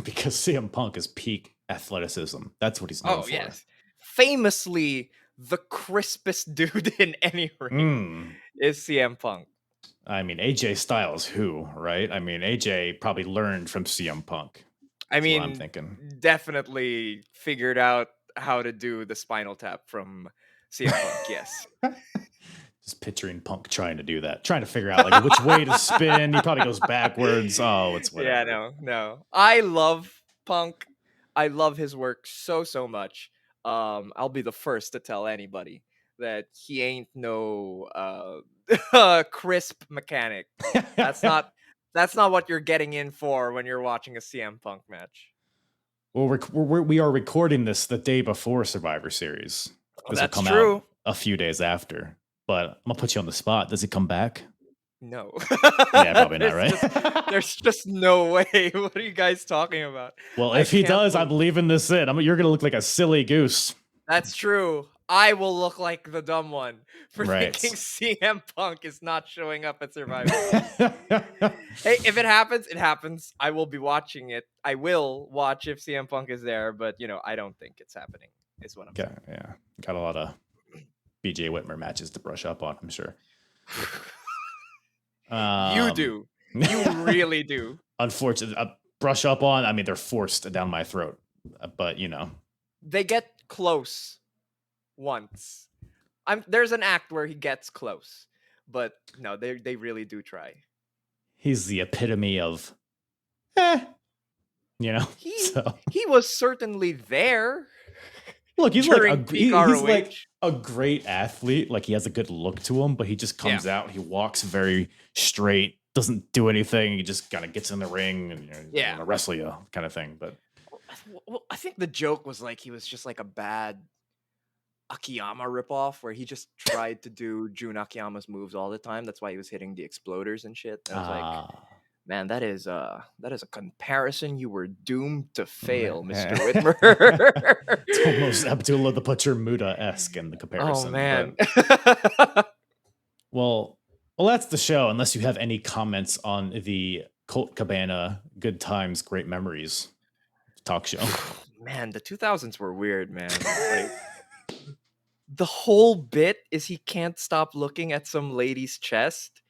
Because CM Punk is peak athleticism. That's what he's known Oh for. yes, famously the crispest dude in any ring is CM Punk. I mean, AJ Styles, who, right? I mean, AJ probably learned from CM Punk. I That's what I'm mean, thinking. definitely figured out how to do the spinal tap from CM Punk. Yes. Just picturing Punk trying to do that, trying to figure out like which way to spin. He probably goes backwards. Oh, it's whatever. Yeah, no. I love Punk. I love his work so much. I'll be the first to tell anybody that he ain't no crisp mechanic. That's not what you're getting in for when you're watching a CM Punk match. Well, we are recording this the day before Survivor Series. This will come out a few days after. But I'm gonna put you on the spot. Does he come back? No. Yeah, probably not, right? There's just no way. What are you guys talking about? Well, if he does, I'm leaving this in. You're gonna look like a silly goose. That's true. I will look like the dumb one for Right. thinking CM Punk is not showing up at Survivor. Hey, if it happens, it happens. I will be watching it. I will watch if CM Punk is there, but I don't think it's happening. Is what I'm saying. Yeah, got a lot of BJ Whitmer matches to brush up on, I'm sure. You do. You really do. Unfortunately, brush up on. I mean, they're forced down my throat, but they get close once. There's an act where he gets close, but no, they really do try. He's the epitome of, He was certainly there. Look, he's like a great athlete. Like he has a good look to him, but he just comes out. He walks very straight, doesn't do anything. He just kind of gets in the ring and gonna wrestle you, kind of thing. But I think the joke was like he was just like a bad Akiyama ripoff, where he just tried to do Jun Akiyama's moves all the time. That's why he was hitting the exploders and shit. I was like, man, that is a comparison you were doomed to fail, Mr. Whitmer. It's almost Abdullah the Butcher Muta-esque in the comparison. Oh man. Well, that's the show. Unless you have any comments on the Colt Cabana Good Times, Great Memories talk show. Man, the 2000s were weird, man. Like, the whole bit is he can't stop looking at some lady's chest.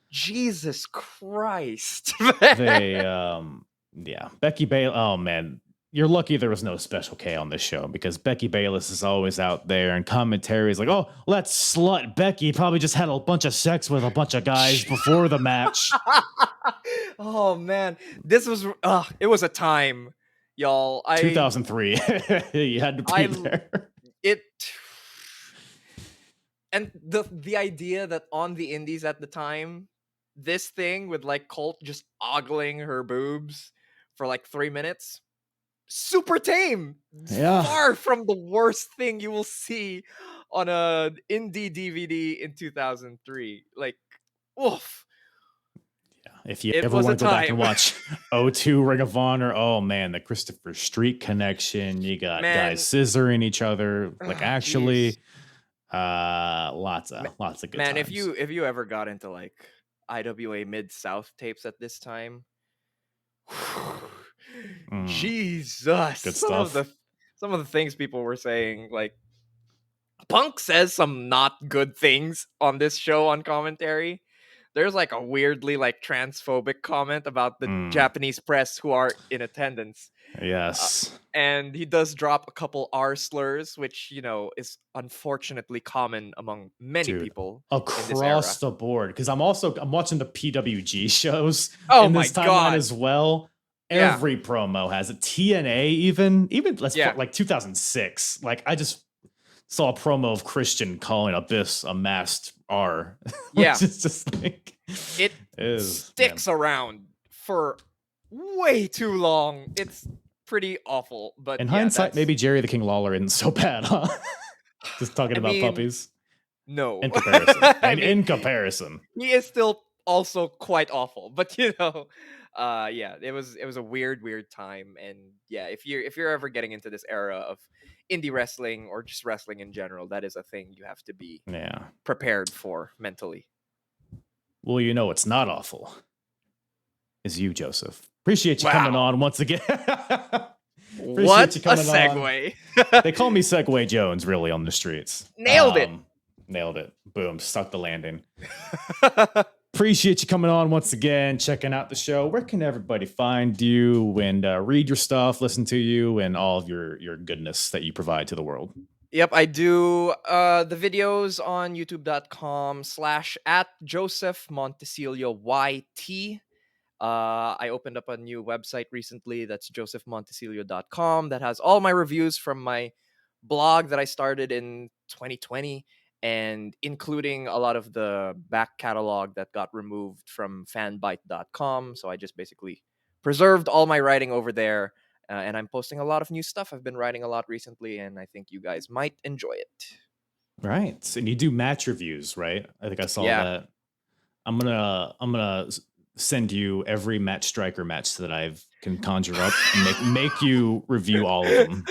Jesus Christ. Becky Bayless. Oh man, you're lucky there was no Special K on this show, because Becky Bayless is always out there and commentary is like, oh, well, that slut Becky probably just had a bunch of sex with a bunch of guys before the match. Oh man, this was it was a time, y'all. 2003. You had to be there. And the idea that on the indies at the time, this thing with like Colt just ogling her boobs for like 3 minutes, super tame. Yeah. Far from the worst thing you will see on an indie DVD in 2003. Like, oof. Yeah. If you ever want to go back and watch O2 Ring of Honor, oh man, the Christopher Street connection. You got guys scissoring each other. Like actually, lots of good man, times. if you ever got into like IWA Mid-South tapes at this time, Jesus, good stuff. Some of the things people were saying, like Punk says some not good things on this show on commentary. There's like a weirdly like transphobic comment about the Japanese press who are in attendance. Yes. And he does drop a couple R slurs, which, is unfortunately common among many people across the board. Because I'm watching the PWG shows in this timeline as well. Every promo has a TNA, even Yeah. like 2006. Like I just saw a promo of Christian calling Abyss a masked R. Yeah. Which is just like It sticks around for way too long. It's pretty awful. But in yeah, hindsight, maybe Jerry the King Lawler isn't so bad, huh? Just talking about puppies. No. In comparison. I mean, in comparison. he is still also quite awful. But yeah, it was a weird time. And yeah, if you're ever getting into this era of indie wrestling or just wrestling in general, that is a thing you have to be prepared for mentally. Well, you know it's not awful. Is you, Joseph. Appreciate you coming on once again. What a segue. They call me Segway Jones, really, on the streets. Nailed it. Nailed it. Boom. Stuck the landing. Appreciate you coming on once again, checking out the show. Where can everybody find you and read your stuff, listen to you, and all of your goodness that you provide to the world? Yep, I do the videos on youtube.com/@Joseph Montecillo YT. I opened up a new website recently. That's josephmontecillo.com. That has all my reviews from my blog that I started in 2020, and including a lot of the back catalog that got removed from fanbyte.com. So I just basically preserved all my writing over there. And I'm posting a lot of new stuff. I've been writing a lot recently, and I think you guys might enjoy it. Right. And you do match reviews, right? I think I saw that. I'm gonna send you every Match Striker match that I can conjure up and make you review all of them.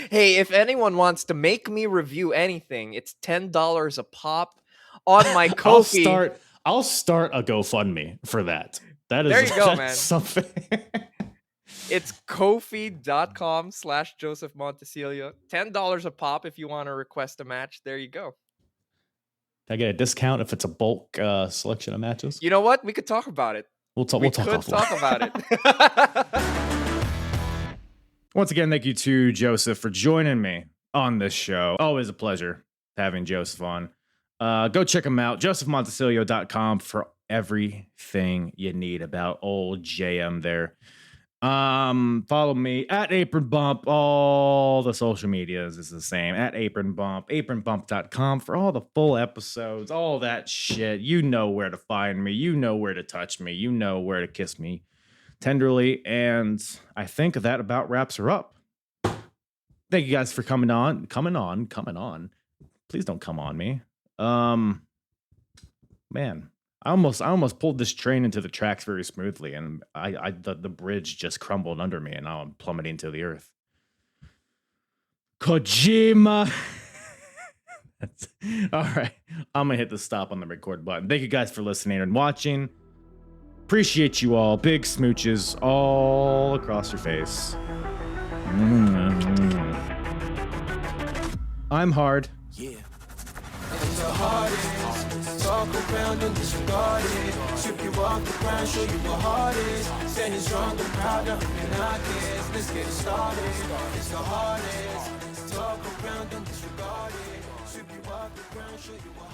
Hey, if anyone wants to make me review anything, it's $10 a pop on my Ko-fi. I'll start a GoFundMe for that. That is there you go, man. Something. It's Ko-fi.com/Joseph Montecillo. $10 a pop if you want to request a match. There you go. Can I get a discount if it's a bulk selection of matches? You know what? We could talk about it. We'll talk about it. Once again, thank you to Joseph for joining me on this show. Always a pleasure having Joseph on. Go check him out, josephmontecillo.com, for everything you need about old JM there. Follow me at Apron Bump. All the social medias is the same, at Apron Bump, apronbump.com for all the full episodes, all that shit. You know where to find me. You know where to touch me. You know where to kiss me tenderly. And I think that about wraps her up. Thank you guys for coming on. Please don't come on me. Man, I almost pulled this train into the tracks very smoothly, and the bridge just crumbled under me, and now I'm plummeting to the earth. Kojima. All right. I'm gonna hit the stop on the record button. Thank you guys for listening and watching. Appreciate you all. Big smooches all across your face. I'm hard. Yeah. Talk around and disregard it. Strip you off the ground, show you what heart is. Standing strong and proud, nothing I guess. Let's get it started. It's the hardest. Talk around and disregard it. Strip you off the ground, show you what